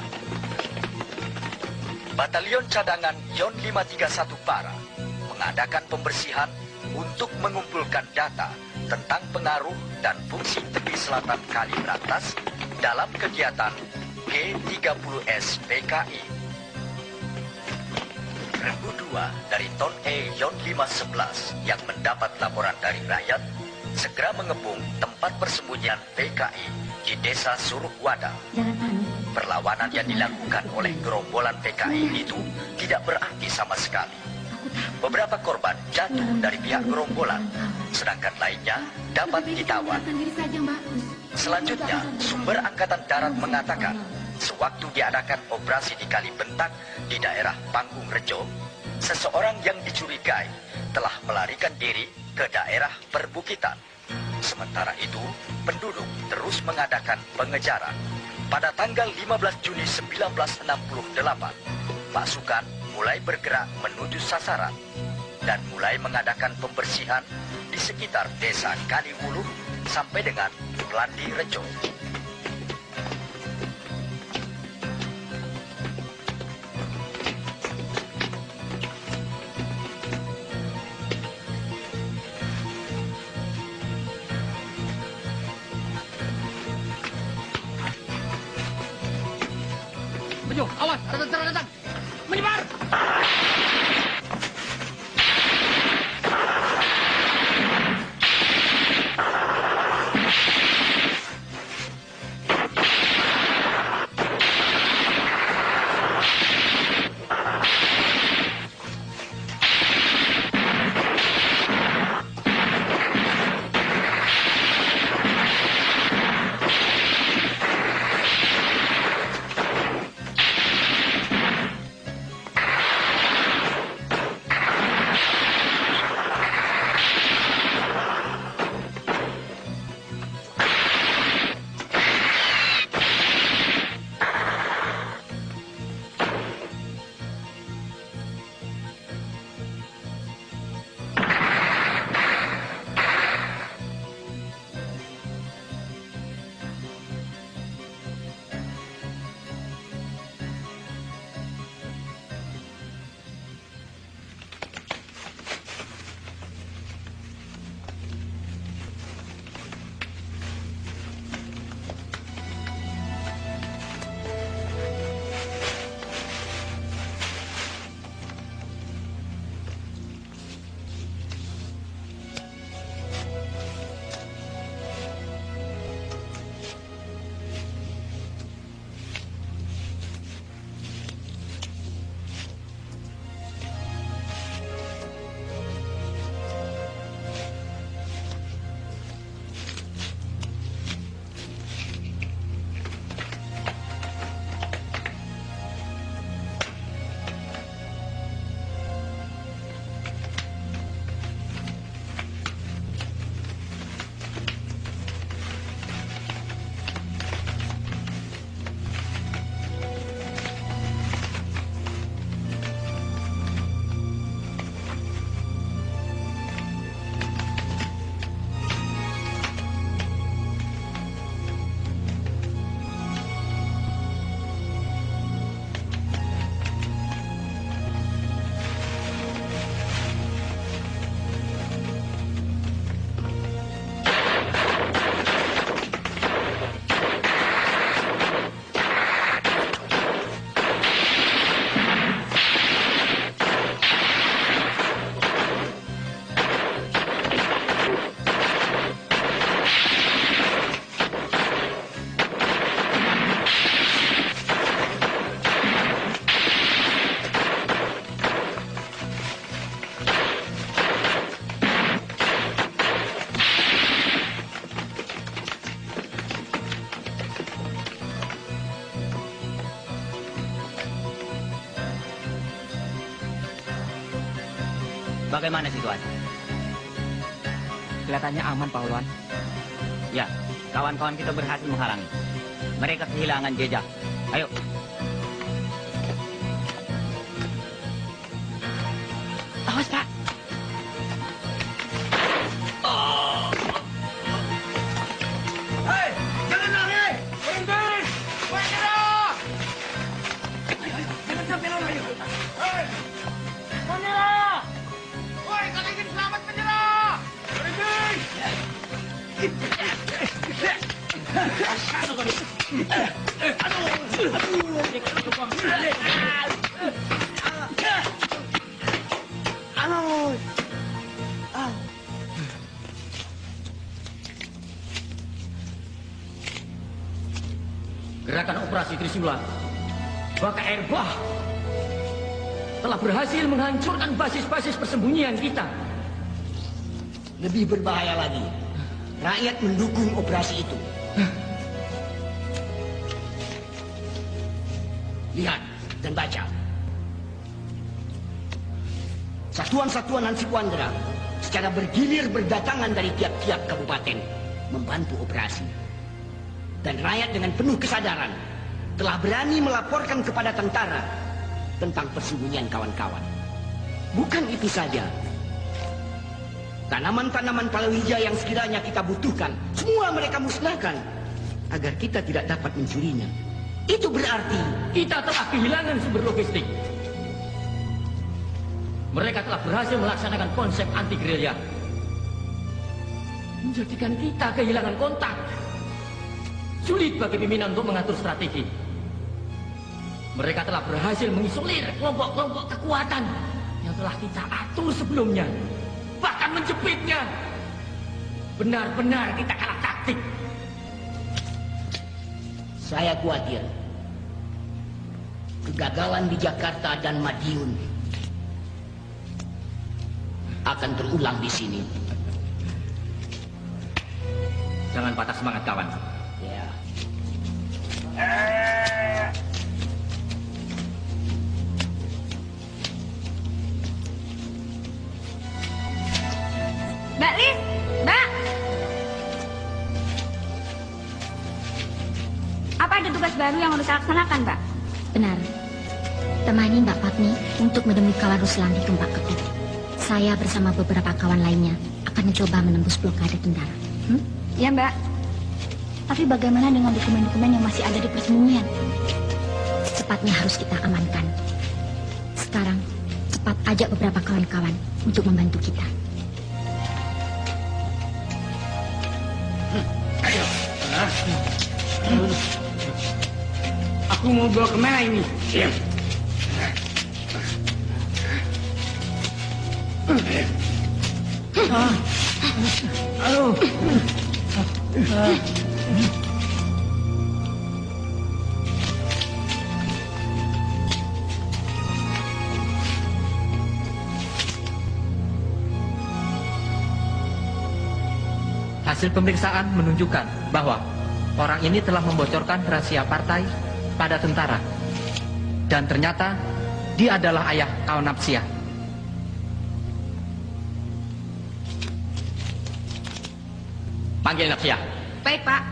S17: Batalion cadangan Yon 531 Para mengadakan pembersihan untuk mengumpulkan data tentang pengaruh dan fungsi tepi selatan Kali Berantas dalam kegiatan G30S PKI. Regu 2 dari Ton E Yon 511 yang mendapat laporan dari rakyat segera mengepung tempat persembunyian PKI di desa Suruhwada. Perlawanan yang dilakukan oleh gerombolan PKI itu tidak berarti sama sekali. Beberapa korban jatuh dari pihak gerombolan, sedangkan lainnya dapat ditawan. Selanjutnya, sumber Angkatan Darat mengatakan, sewaktu diadakan operasi di Kali Bentak di daerah Panggung Rejo, seseorang yang dicurigai telah melarikan diri ke daerah perbukitan. Sementara itu, penduduk terus mengadakan pengejaran. Pada tanggal 15 Juni 1968, pasukan mulai bergerak menuju sasaran dan mulai mengadakan pembersihan di sekitar desa Kaliwuluh sampai dengan Landi Rejo.
S2: Bejo, awas, datang. Menyebar! Bagaimana situasi?
S15: Kelihatannya aman, Pak Ulwan.
S2: Ya, kawan-kawan kita berhasil menghalangi. Mereka kehilangan jejak. Ayo.
S15: Awas, Pak.
S10: Hei, jangan lari! Berhenti! Menyerah! Jangan sampai lari! Hei! Menyerah! Woi, kalau ingin selamat menyerah! Berhenti!
S2: Gerakan operasi Trisula Baka Air Bah telah berhasil menghancurkan basis-basis persembunyian kita.
S12: Lebih berbahaya lagi, rakyat mendukung operasi itu. Lihat dan baca. Satuan-satuan Hansip Wandera secara bergilir berdatangan dari tiap-tiap kabupaten membantu operasi. Dan rakyat dengan penuh kesadaran telah berani melaporkan kepada tentara tentang persembunyian kawan-kawan. Bukan itu saja. Tanaman-tanaman palawija yang sekiranya kita butuhkan, semua mereka musnahkan agar kita tidak dapat mencurinya. Itu berarti
S2: kita telah kehilangan sumber logistik. Mereka telah berhasil melaksanakan konsep anti-gerilya, menjadikan kita kehilangan kontak. Sulit bagi pimpinan untuk mengatur strategi. Mereka telah berhasil mengisolir kelompok-kelompok kekuatan yang telah kita atur sebelumnya, bahkan menjepitnya. Benar-benar kita kalah taktik.
S12: Saya khawatir kegagalan di Jakarta dan Madiun akan terulang di sini.
S2: Jangan patah semangat, kawan.
S12: Ya.
S16: Mbak Lis, Mbak. Apa ada tugas baru yang harus saya laksanakan, Mbak?
S6: Benar. Temani Mbak Patni untuk menemui kawan Ruslan di Tumpak Kepit. Saya bersama beberapa kawan lainnya akan mencoba menembus blokade tentara.
S16: Ya, Mbak. Tapi bagaimana dengan dokumen-dokumen yang masih ada di persembunyian?
S6: Secepatnya harus kita amankan. Sekarang, cepat ajak beberapa kawan-kawan untuk membantu kita.
S15: Ayo. Aku mau bawa kemana ini? Siap.
S10: Aduh.
S4: Hasil pemeriksaan menunjukkan bahwa orang ini telah membocorkan rahasia partai pada tentara. Dan ternyata dia adalah ayah kawan Napsia.
S2: Panggil Napsia.
S16: Baik, Pak.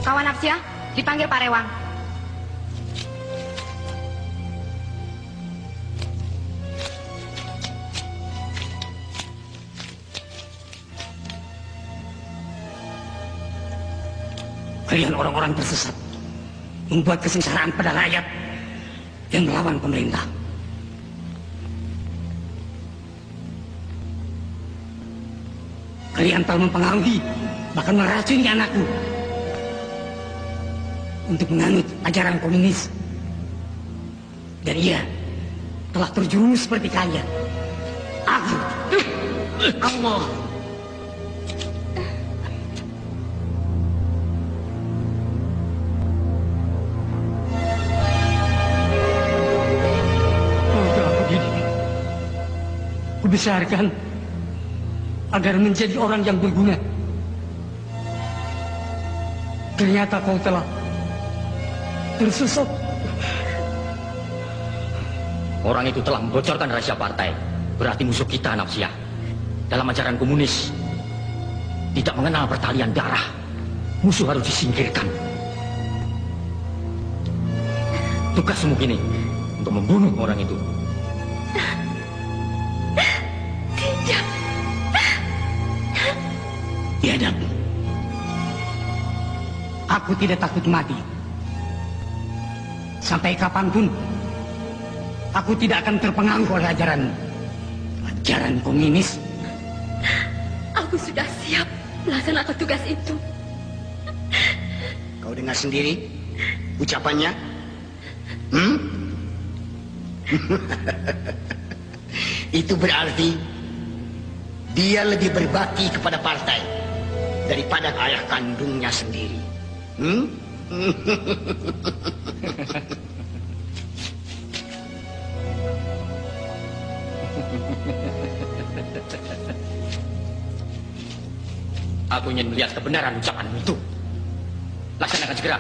S16: Kawan Napsia, dipanggil Pak Rewang.
S12: Kalian orang-orang tersesat, membuat kesengsaraan pada rakyat yang melawan pemerintah. Kalian telah mempengaruhi, bahkan meracuni anakku untuk menganut ajaran komunis. Dan ia telah terjerumus seperti kalian. Aku, Allah.
S20: Kubesarkan agar menjadi orang yang berguna. Ternyata kau telah tersesat
S2: Orang itu telah membocorkan rahasia partai. Berarti musuh kita, Nafsiyah. Dalam ajaran komunis, tidak mengenal pertalian darah. Musuh harus disingkirkan. Tugasmu kini untuk membunuh orang itu.
S9: Tidak.
S14: Tiada. Aku tidak takut mati. Sampai kapanpun, aku tidak akan terpengaruh oleh ajaran komunis.
S5: Aku sudah siap melaksanakan tugas itu.
S12: Kau dengar sendiri ucapannya? Itu berarti dia lebih berbakti kepada partai daripada ayah kandungnya sendiri.
S2: Aku ingin melihat kebenaran ucapanmu itu. Laksanakan segera.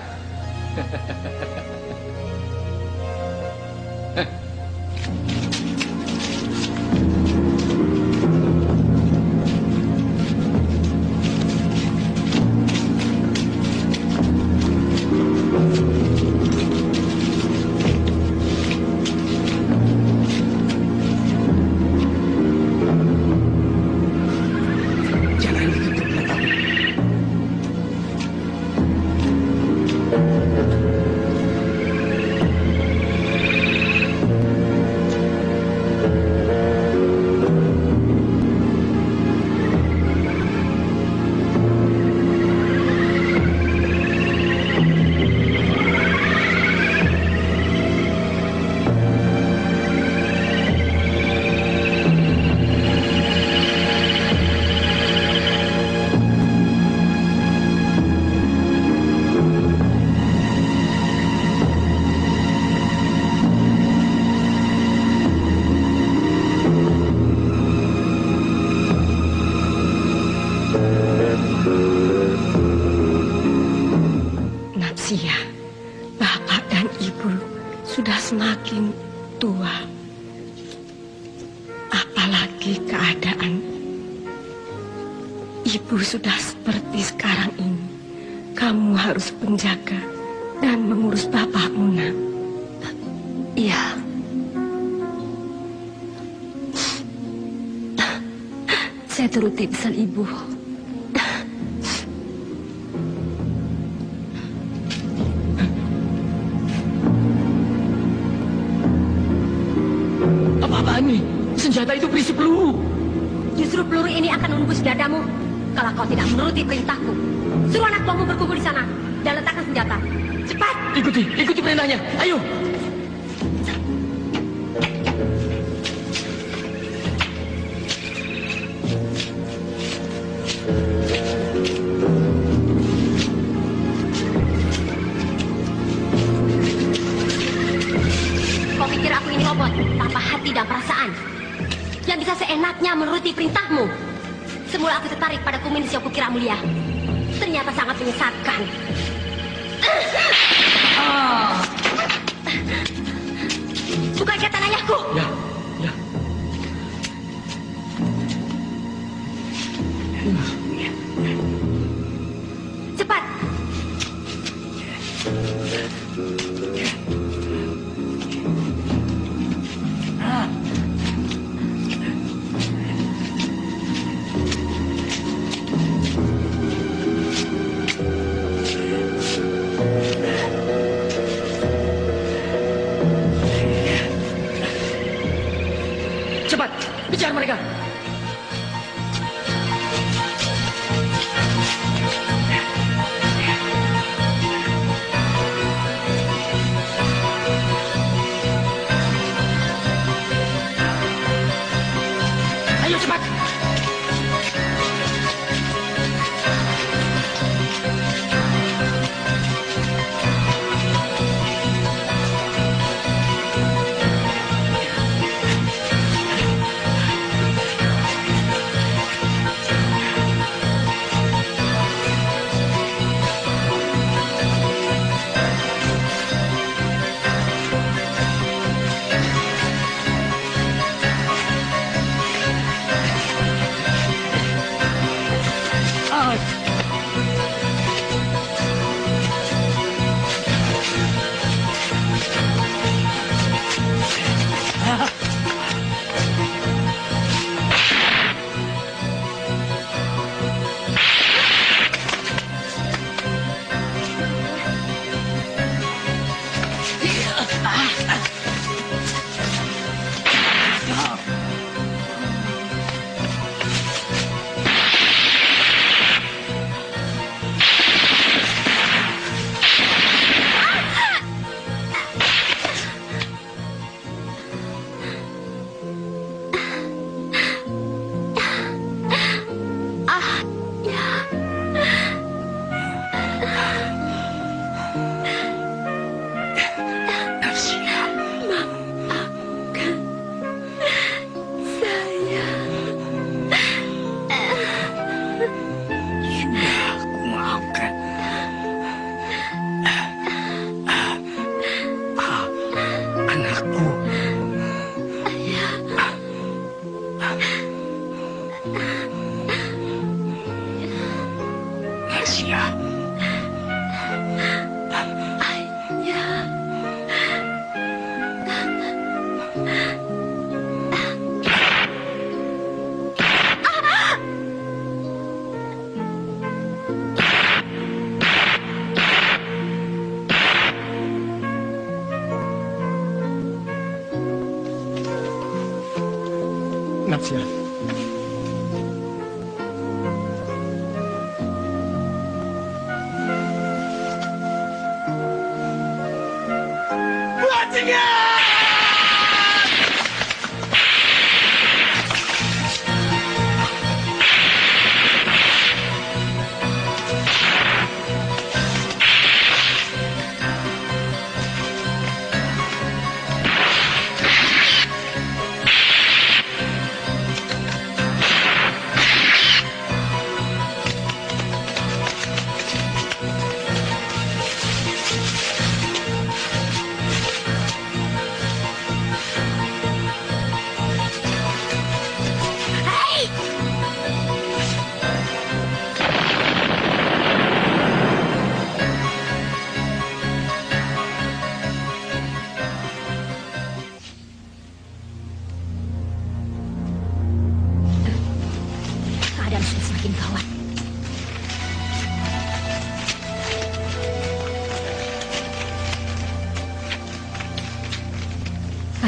S9: Nafsiyah, bapak dan ibu sudah semakin tua. Apalagi keadaan ibu sudah seperti sekarang ini. Kamu harus menjaga dan mengurus bapakmu, nak. Iya. Saya turuti pesan ibu.
S2: Apa-apaan ini? Senjata itu berisi peluru.
S5: Justru peluru ini akan menembus dadamu kalau kau tidak menuruti perintahku. Suruh anak buahmu berkumpul di sana dan letakkan senjata. Cepat!
S2: Ikuti perintahnya. Ayo.
S5: Kau pikir aku ini robot tanpa hati dan perasaan yang bisa seenaknya menuruti perintahmu? Semula aku tertarik pada komunis yang kukira mulia. Ternyata sangat menyesatkan. Bukan ikatan ayahku.
S2: Ya.
S5: Cepat.
S2: Cepat, kejar mereka.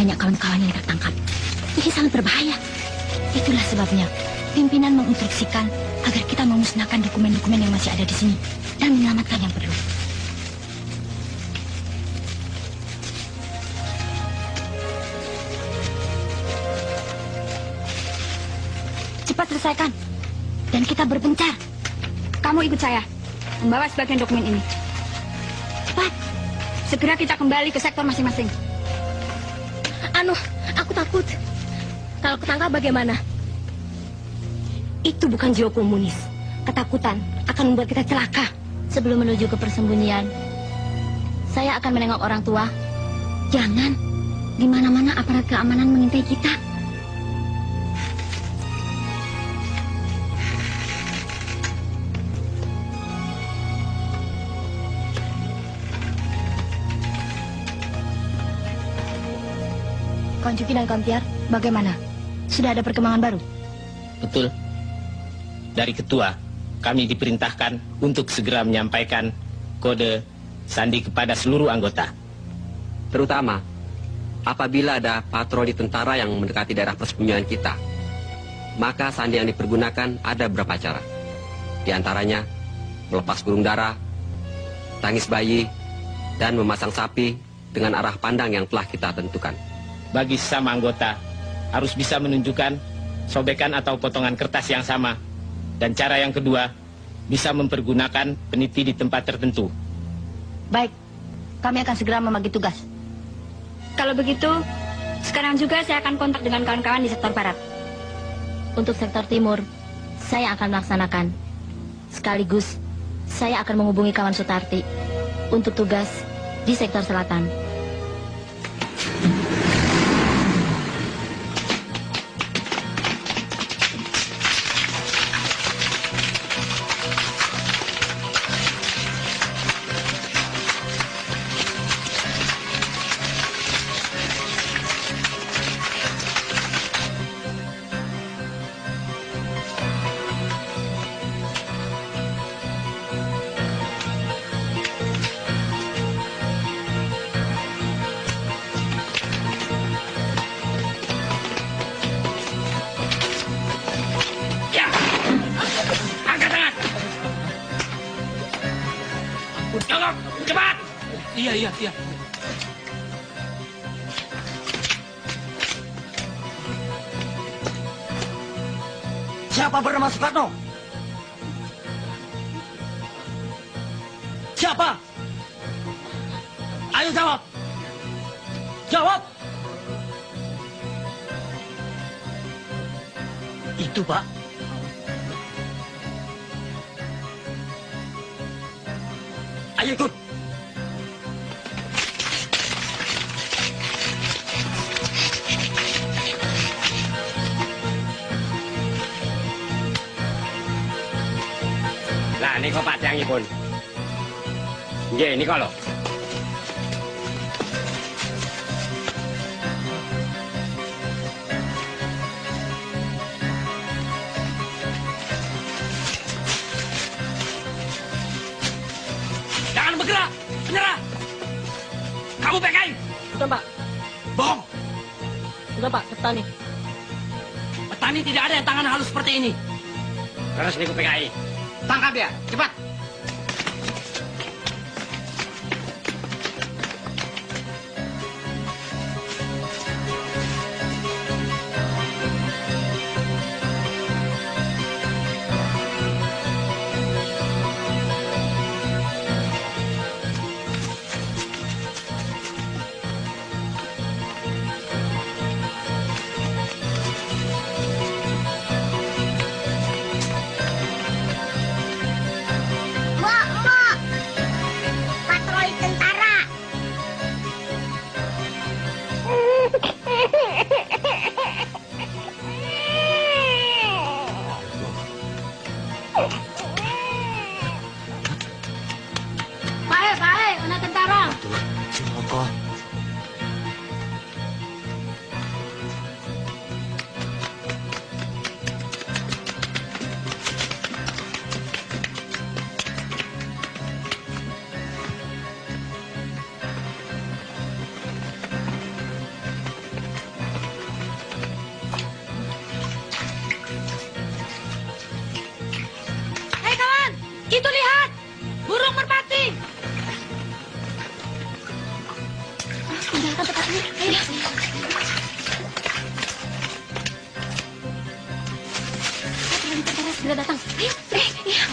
S6: banyak kawan-kawan yang tertangkap. Ini sangat berbahaya. Itulah sebabnya pimpinan menginstruksikan agar kita memusnahkan dokumen-dokumen yang masih ada di sini dan menyelamatkan yang perlu. Cepat selesaikan. Dan kita berpencar.
S16: Kamu ikut saya. Membawa sebagian dokumen ini.
S6: Cepat.
S16: Segera kita kembali ke sektor masing-masing.
S5: Aku takut. Kalau ketangkap bagaimana? Itu bukan jiwa komunis. Ketakutan akan membuat kita celaka.
S6: Sebelum menuju ke persembunyian, saya akan menengok orang tua. Jangan. Di mana-mana aparat keamanan mengintai kita. Kawan Cuki dan Kawan Tiar, bagaimana? Sudah ada perkembangan baru?
S3: Betul. Dari ketua, kami diperintahkan untuk segera menyampaikan kode sandi kepada seluruh anggota.
S22: Terutama apabila ada patroli tentara yang mendekati daerah persembunyian kita, maka sandi yang dipergunakan ada beberapa cara. Di antaranya melepas burung dara, tangis bayi, dan memasang sapi dengan arah pandang yang telah kita tentukan.
S3: Bagi sesama anggota, harus bisa menunjukkan sobekan atau potongan kertas yang sama. Dan cara yang kedua, bisa mempergunakan peniti di tempat tertentu.
S6: Baik, kami akan segera membagi tugas.
S16: Kalau begitu, sekarang juga saya akan kontak dengan kawan-kawan di sektor barat.
S6: Untuk sektor timur, saya akan melaksanakan. Sekaligus, saya akan menghubungi kawan Sutarti untuk tugas di sektor selatan.
S10: Cepat!
S4: Iya.
S15: Siapa bernama Soekarno? Siapa? Ayo jawab. Jawab. Itu, Pak. Ayo ikut.
S7: Nah, ini kok Pak Tiangipun. Nggih, ini kok lho.
S15: Jangan bergerak. Menyerah. Kamu PKI.
S5: Bukan, Pak.
S15: Bohong.
S5: Bukan, Pak. Petani.
S15: Petani tidak ada yang tangan halus seperti ini.
S7: Terus niku PKI.
S15: Tangkap dia, cepat.
S10: Patroli tentara.
S16: Baik, anak tentara.
S12: Ciloko.
S10: Itu lihat, burung merpati.
S5: Tinggalkan tempat ini. Ayo. Tentara segera datang. Ayo. Iya.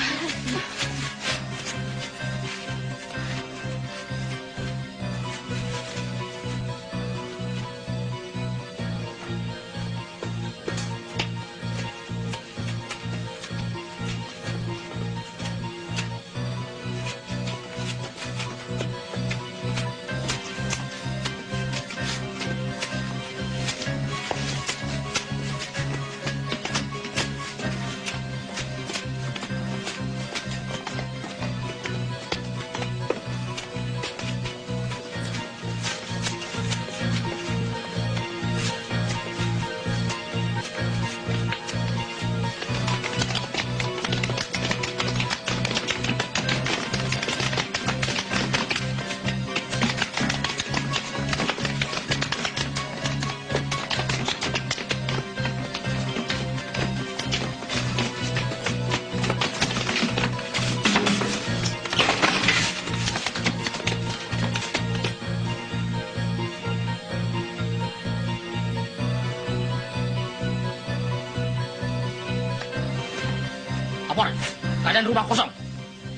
S2: Laporan, keadaan rumah kosong.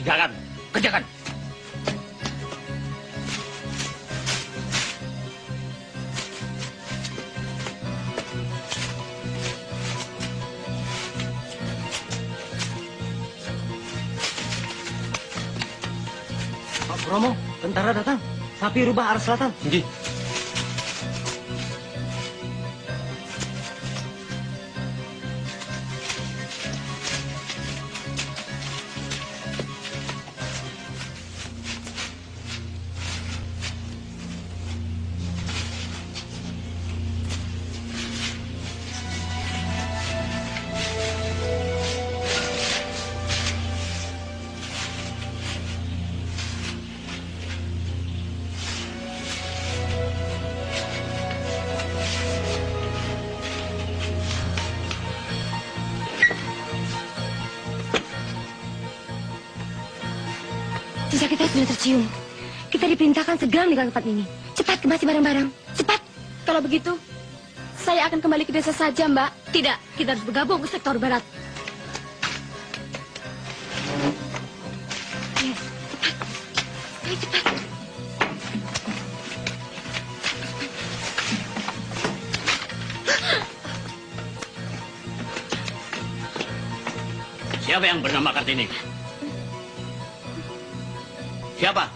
S2: Tinggalkan, kerjakan.
S15: Pak Bromo, tentara datang. Sapi rubah arah selatan.
S1: Nggih.
S5: Jejak kita sudah tercium. Kita diperintahkan segera meninggalkan tempat ini. Cepat kemasi barang-barang. Cepat.
S16: Kalau begitu, saya akan kembali ke desa saja, Mbak.
S5: Tidak, kita harus bergabung ke sektor barat. Yes, cepat. Ayo cepat.
S2: Siapa yang bernama Kartini? Siapa?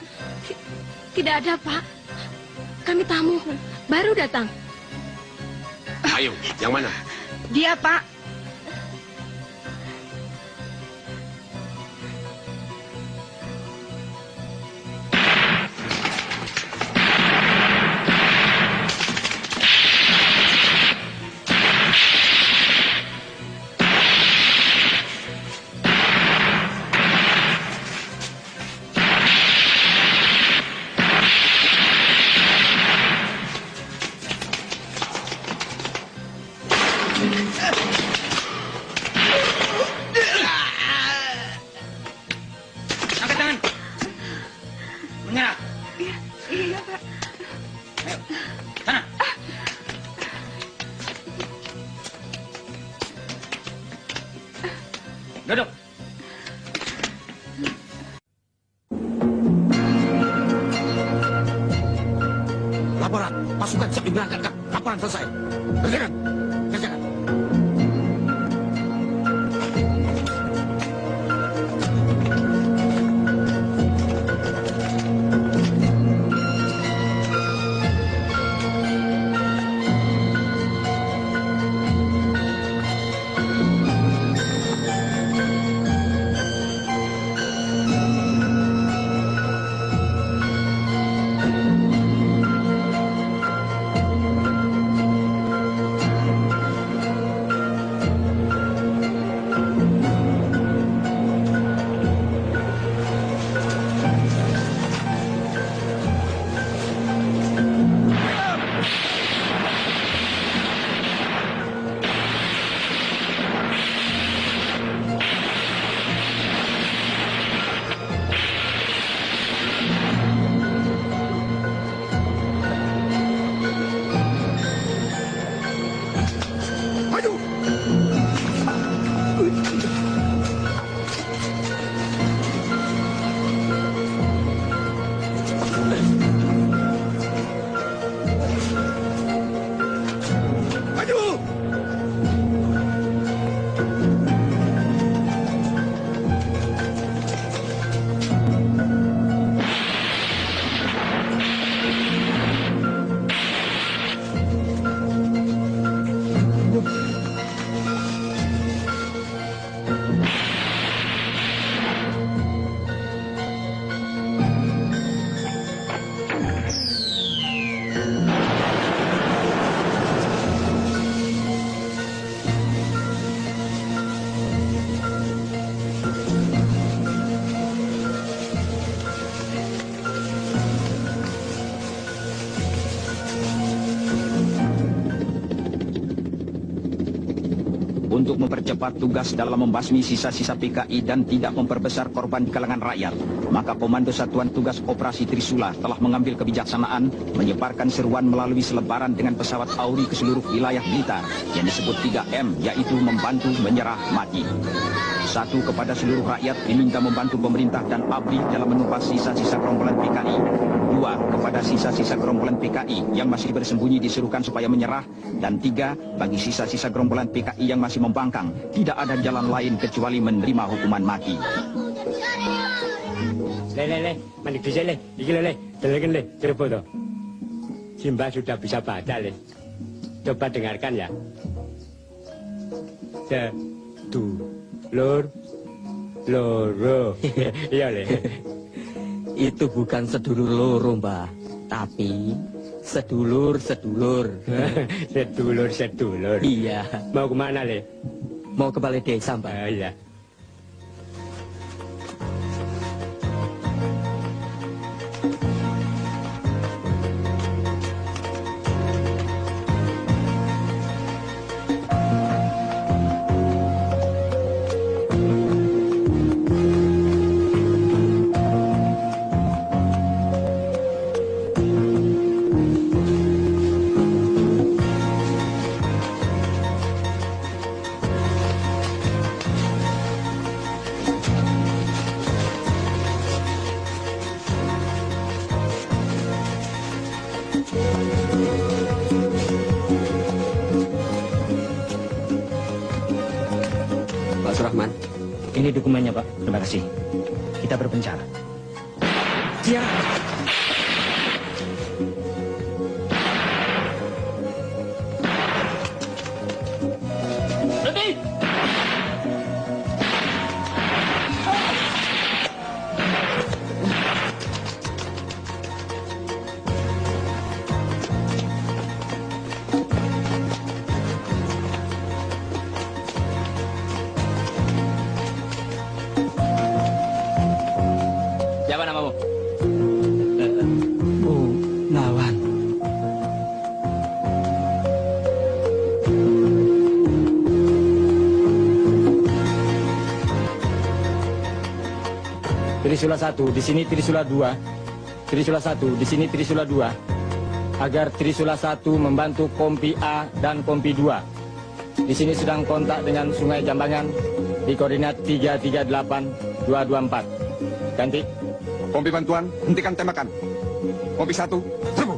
S5: Tidak ada, Pak. Kami tamu, baru datang.
S19: Ayo, yang mana?
S9: Dia, Pak.
S2: Angkat tangan. Menyerah.
S9: Iya, Pak.
S2: Ayo, sana. Duduk.
S1: Laporan, pasukan siap diberangkatkan. Laporan selesai. Kerjakan. Kerjakan.
S8: mempercepat tugas dalam membasmi sisa-sisa PKI dan tidak memperbesar korban di kalangan rakyat, maka Komando Satuan Tugas Operasi Trisula telah mengambil kebijaksanaan menyebarkan seruan melalui selebaran dengan pesawat Auri ke seluruh wilayah Blitar yang disebut 3M, yaitu membantu, menyerah, mati. 1. Kepada seluruh rakyat diminta membantu pemerintah dan ABRI dalam menumpas sisa-sisa gerombolan PKI. 2. Kepada sisa-sisa gerombolan PKI yang masih bersembunyi diserukan supaya menyerah. Dan 3. Bagi sisa-sisa gerombolan PKI yang masih membangkang, tidak ada jalan lain kecuali menerima hukuman mati.
S7: Manik dhisik le, iki le, deleken le, Cirebon to. Simba sudah bisa baca le. Coba dengarkan ya. Sedulur loro. Iya le.
S2: Itu bukan sedulur loro, Mbah, tapi sedulur-sedulur.
S7: Sedulur-sedulur.
S2: Iya.
S7: Mau kemana le?
S2: Mau ke balai desa, Mbah.
S7: Iya.
S2: Pak Surahman,
S4: Ini dokumennya, Pak. Terima kasih. Kita berpencar.
S2: Siap.
S10: Berhenti!
S3: Siapa namamu?
S2: Nawan.
S3: Trisula 1, di sini Trisula 2. Trisula 1, di sini Trisula 2. Agar Trisula 1 membantu Kompi A dan Kompi 2. Di sini sedang kontak dengan Sungai Jambangan di koordinat 338224. Ganti.
S19: Kompi bantuan, hentikan tembakan. Kompi 1, serbu.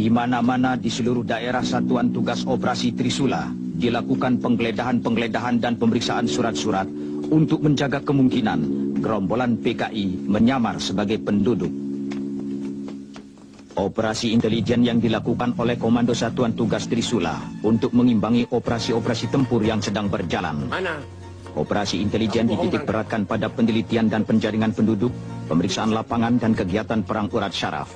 S8: Di mana-mana di seluruh daerah Satuan Tugas Operasi Trisula dilakukan penggeledahan dan pemeriksaan surat-surat untuk menjaga kemungkinan gerombolan PKI menyamar sebagai penduduk. Operasi intelijen yang dilakukan oleh Komando Satuan Tugas Trisula untuk mengimbangi operasi-operasi tempur yang sedang berjalan. Operasi intelijen dititik beratkan pada penelitian dan penjaringan penduduk, pemeriksaan lapangan dan kegiatan perang urat syaraf.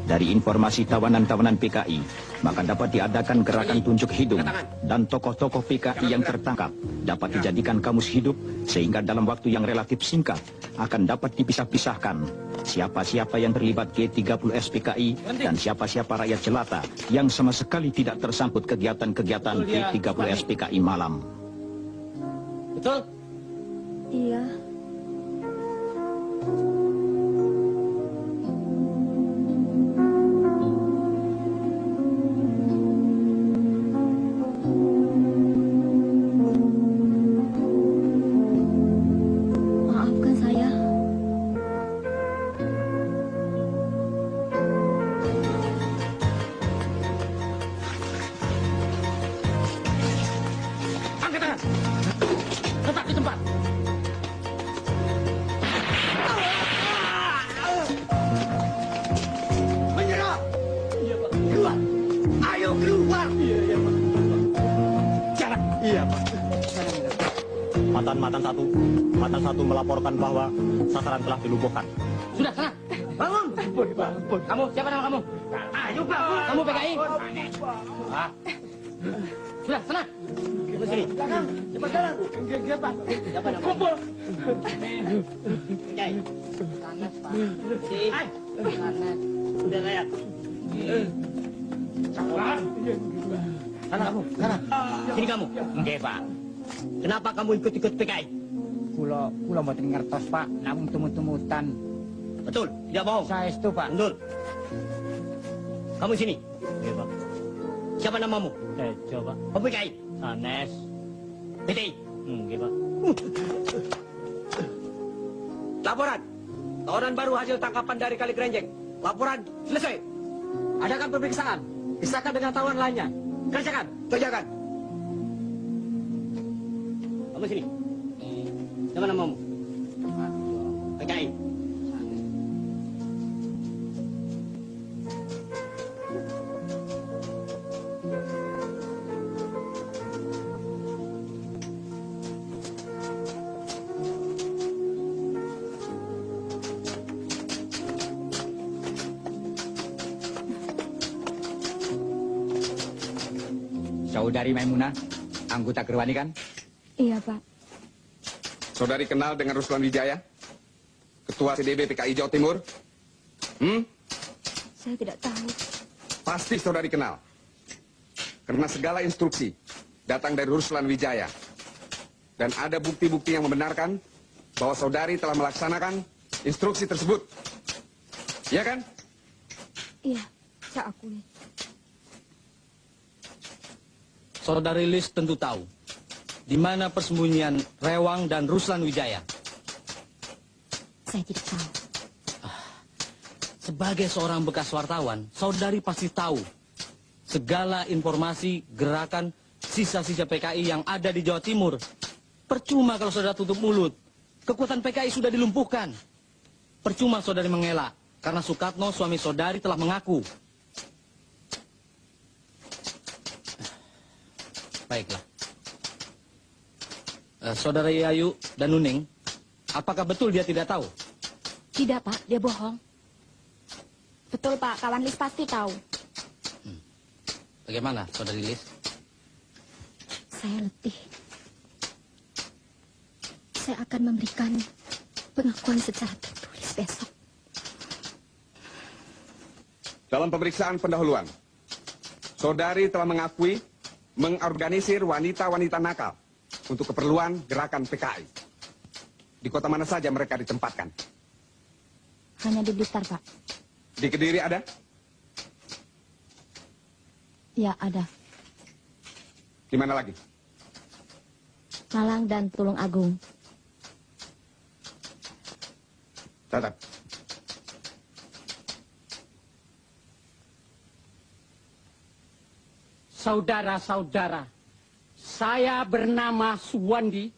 S8: Dari informasi tawanan-tawanan PKI, maka dapat diadakan gerakan tunjuk hidung dan tokoh-tokoh PKI yang tertangkap dapat dijadikan kamus hidup sehingga dalam waktu yang relatif singkat akan dapat dipisah-pisahkan siapa-siapa yang terlibat G30 SPKI dan siapa-siapa rakyat jelata yang sama sekali tidak tersangkut kegiatan-kegiatan G30 SPKI malam.
S2: Betul?
S16: Iya.
S5: Maafkan saya.
S2: Angkat tangan. Tetap di tempat.
S10: Menyerah! Iya, Pak. Keluar! Ayo keluar! Iya, iya, Pak.
S2: Jangan.
S10: Iya, Pak.
S13: Matan satu melaporkan bahwa sasaran telah dilumpuhkan.
S2: Sudah, sana. Bangun. Kamu, siapa nama kamu?
S10: Ayo, bangun.
S2: Kamu PKI? Ah. Sudah, sana.
S10: Ke sini. Cepat jalan. Enggak, Pak. Siapa nama? Kumpul. Jai. Panas, Pak. Hai. Panas. Udah lihat.
S2: Sana kamu, sana. Sini kamu. Enggak, Pak. Kenapa kamu ikut-ikut PKI?
S14: Kula mboten ngertos, Pak. Namung tumut-tumutan.
S2: Betul, tidak bohong.
S14: Saya itu, Pak.
S2: Betul. Kamu sini. Iya, Pak. Siapa namamu?
S14: Tejo, Pak.
S2: Kamu PKI?
S14: Sanes.
S2: PTI?
S14: Nggih, Pak.
S15: Laporan. Tawanan baru hasil tangkapan dari Kali Grenjeng. Laporan selesai. Adakan pemeriksaan. Pisahkan dengan tawanan lainnya. Kerjakan. Kerjakan.
S2: Kamu sini. Siapa namamu? PKI.
S14: Saudari Maimunah, anggota Gerwani kan?
S16: Iya, Pak.
S19: Saudari kenal dengan Ruslan Wijaya? Ketua CDB PKI Jawa Timur?
S16: Saya tidak tahu.
S19: Pasti saudari kenal. Karena segala instruksi datang dari Ruslan Wijaya. Dan ada bukti-bukti yang membenarkan bahwa saudari telah melaksanakan instruksi tersebut. Iya kan?
S16: Iya, saya akui.
S2: Saudari Lis tentu tahu di mana persembunyian Rewang dan Ruslan Wijaya.
S6: Saya tidak tahu.
S2: Sebagai seorang bekas wartawan, saudari pasti tahu segala informasi gerakan sisa-sisa PKI yang ada di Jawa Timur. Percuma kalau saudara tutup mulut. Kekuatan PKI sudah dilumpuhkan. Percuma saudari mengelak karena Sukatno suami saudari telah mengaku. Baiklah. Saudara Yayu dan Nuning, apakah betul dia tidak tahu?
S6: Tidak, Pak. Dia bohong.
S16: Betul, Pak. Kawan Lis pasti tahu.
S2: Bagaimana, saudari Lis?
S6: Saya letih. Saya akan memberikan pengakuan secara tertulis besok.
S19: Dalam pemeriksaan pendahuluan, saudari telah mengakui mengorganisir wanita-wanita nakal untuk keperluan gerakan PKI. Di kota mana saja mereka ditempatkan?
S6: Hanya di Blitar, Pak.
S19: Di Kediri ada?
S6: Ya, ada.
S19: Di mana lagi?
S6: Malang dan Tulung Agung.
S19: Catat.
S14: Saudara-saudara, saya bernama Suwandi,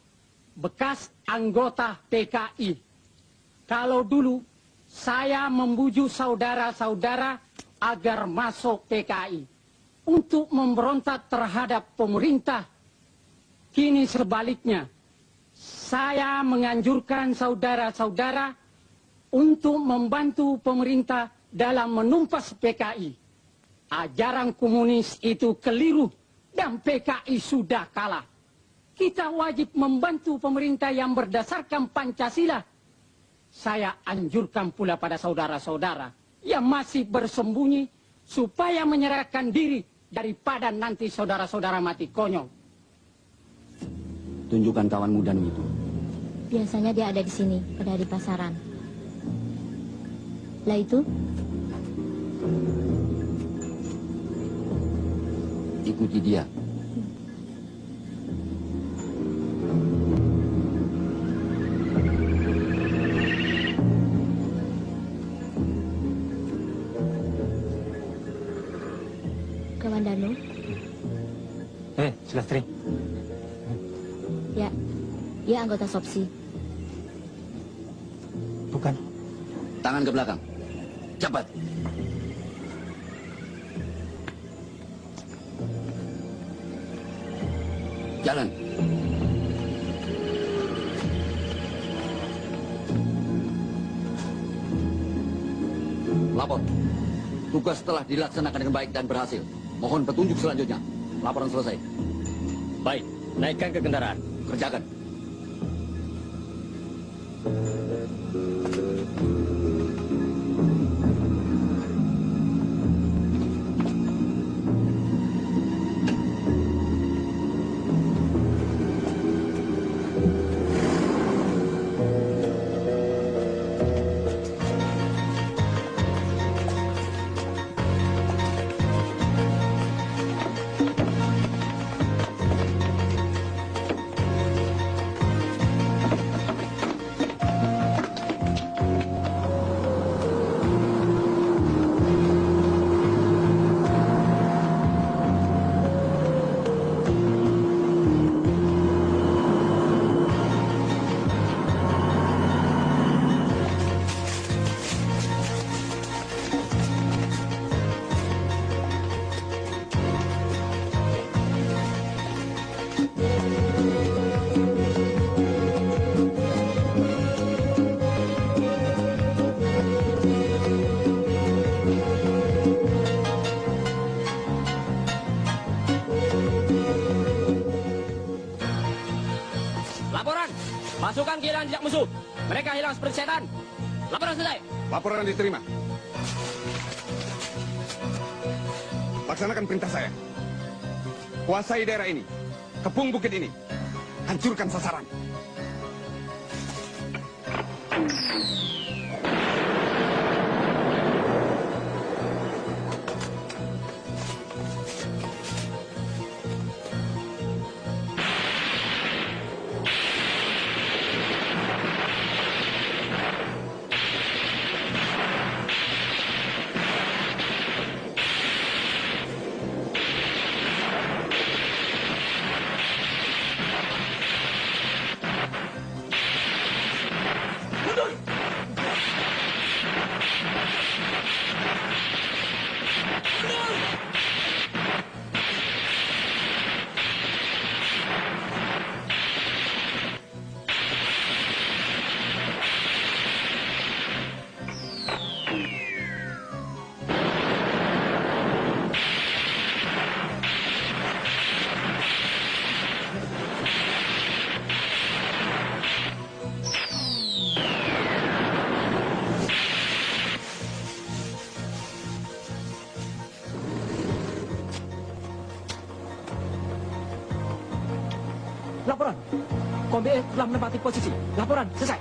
S14: bekas anggota PKI. Kalau dulu saya membujuk saudara-saudara agar masuk PKI untuk memberontak terhadap pemerintah. Kini sebaliknya, saya menganjurkan saudara-saudara untuk membantu pemerintah
S11: dalam menumpas PKI. Ajaran komunis itu keliru dan PKI sudah kalah. Kita wajib membantu pemerintah yang berdasarkan Pancasila. Saya anjurkan pula pada saudara-saudara yang masih bersembunyi supaya menyerahkan diri daripada nanti saudara-saudara mati konyol.
S2: Tunjukkan kawan mudamu itu.
S6: Biasanya dia ada di sini, pada di pasaran. Lah itu?
S2: Ikuti dia.
S6: Kawan Danu?
S3: Sulastri.
S6: Ya, dia anggota Sopsi.
S3: Bukan.
S2: Tangan ke belakang. Cepat. Jalan. Lapor. Tugas telah dilaksanakan dengan baik dan berhasil. Mohon petunjuk selanjutnya. Laporan selesai.
S3: Baik, naikkan ke kendaraan.
S2: Kerjakan. Laporan. Pasukan kehilangan jejak musuh. Mereka hilang seperti setan. Laporan selesai.
S19: Laporan diterima. Laksanakan perintah saya. Kuasai daerah ini. Kepung bukit ini. Hancurkan sasaran.
S11: Laporan. Kompi E telah menempati posisi. Laporan selesai.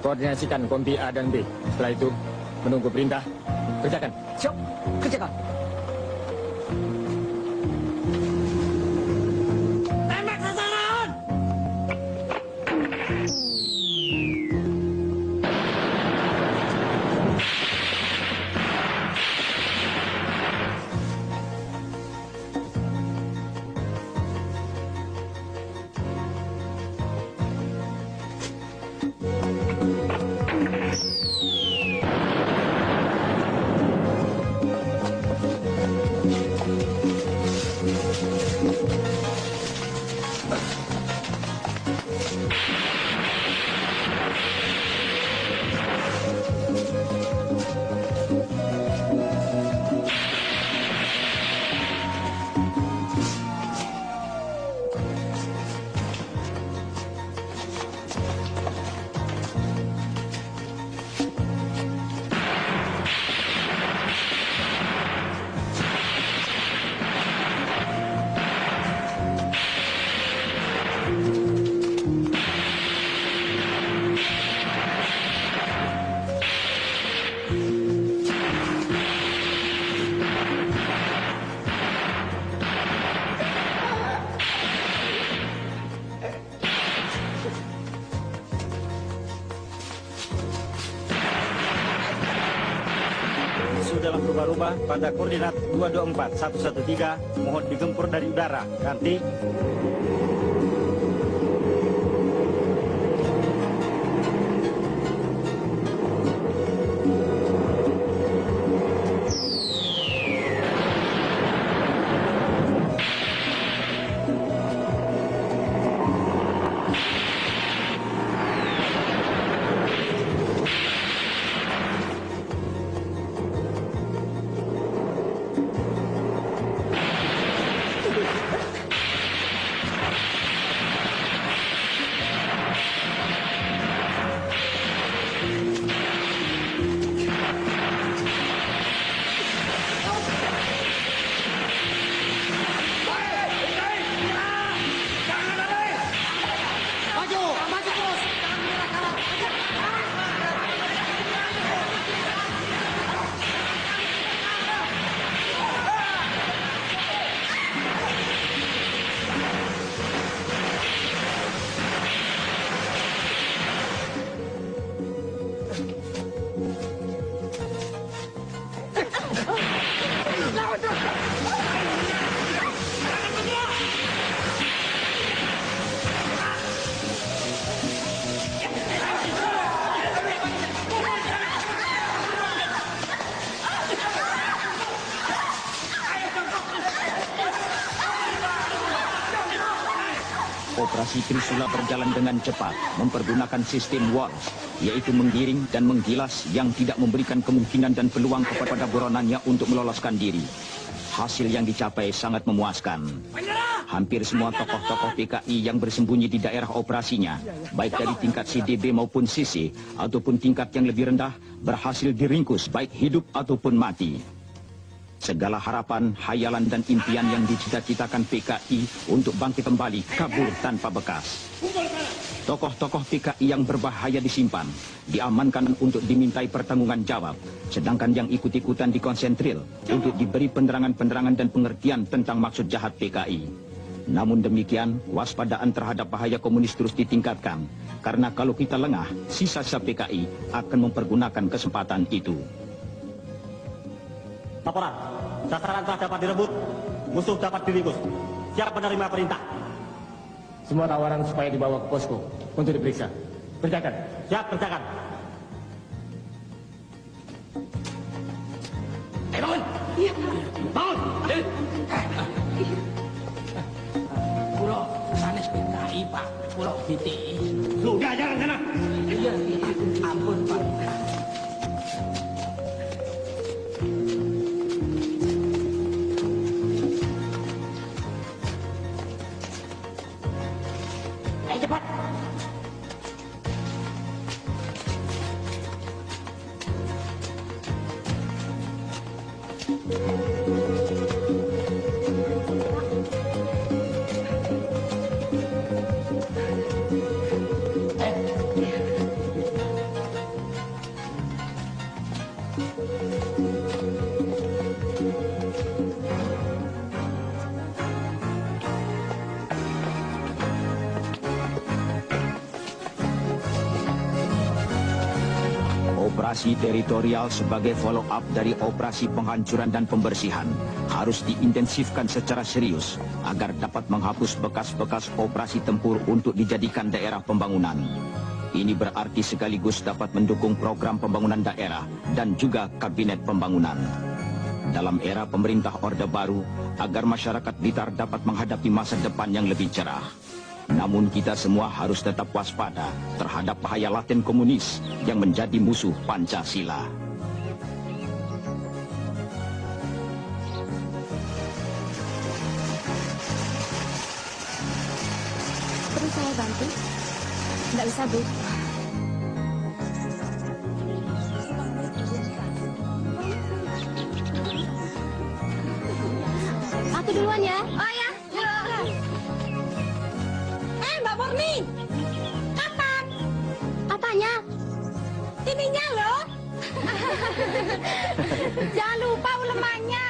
S3: Koordinasikan kompi A dan B. Setelah itu, menunggu perintah. Kerjakan.
S11: Siap. Kerjakan. Tembak sasaran!
S3: berubah-ubah pada koordinat 224113 mohon digempur dari udara. Ganti.
S8: Operasi Trisula berjalan dengan cepat, mempergunakan sistem WARS, yaitu menggiring dan menggilas yang tidak memberikan kemungkinan dan peluang kepada buronannya untuk meloloskan diri. Hasil yang dicapai sangat memuaskan. Hampir semua tokoh-tokoh PKI yang bersembunyi di daerah operasinya, baik dari tingkat CDB maupun CC, ataupun tingkat yang lebih rendah, berhasil diringkus baik hidup ataupun mati. Segala harapan, hayalan dan impian yang dicita-citakan PKI untuk bangkit kembali kabur tanpa bekas. Tokoh-tokoh PKI yang berbahaya disimpan, diamankan untuk dimintai pertanggungan jawab, sedangkan yang ikut-ikutan dikonsentril untuk diberi penerangan-penerangan dan pengertian tentang maksud jahat PKI. Namun demikian, waspadaan terhadap bahaya komunis terus ditingkatkan, karena kalau kita lengah, sisa-sisa PKI akan mempergunakan kesempatan itu.
S13: Laporan, sasaran telah dapat direbut, musuh dapat diringkus. Siap menerima perintah.
S3: Semua tawaran supaya dibawa ke posko untuk diperiksa. Kerjakan.
S13: Siap, kerjakan.
S10: Bangun! Iya. Bangun!
S11: Pulau sanes PKI, Pak. Pulau BTI.
S10: Sudah, jangan sana.
S11: Iya, ampun, Pak.
S10: Cepat.
S8: Operasi teritorial sebagai follow-up dari operasi penghancuran dan pembersihan harus diintensifkan secara serius agar dapat menghapus bekas-bekas operasi tempur untuk dijadikan daerah pembangunan. Ini berarti sekaligus dapat mendukung program pembangunan daerah dan juga kabinet pembangunan. Dalam era pemerintah Orde Baru, agar masyarakat Blitar dapat menghadapi masa depan yang lebih cerah. Namun kita semua harus tetap waspada terhadap bahaya laten komunis yang menjadi musuh Pancasila.
S6: Perlu saya bantu? Nggak usah, Bu.
S5: Aku duluan ya.
S9: Oh ya. Mbak Murni. Kapan?
S5: Apanya?
S9: Ininya loh. Jangan lupa ulemannya.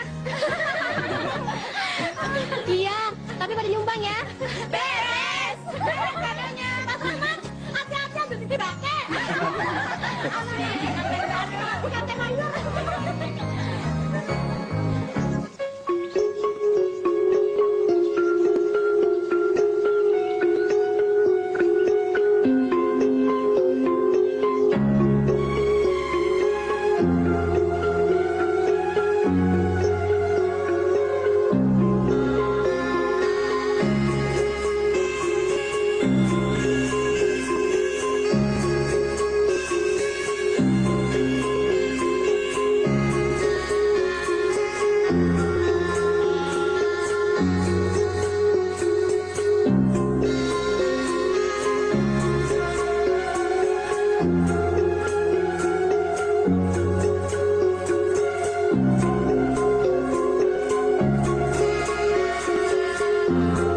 S5: Iya, tapi pada nyumbang ya.
S9: Beres. Beres katanya. Mas Rahmat, hati-hati ambil titi bake.
S10: Thank you.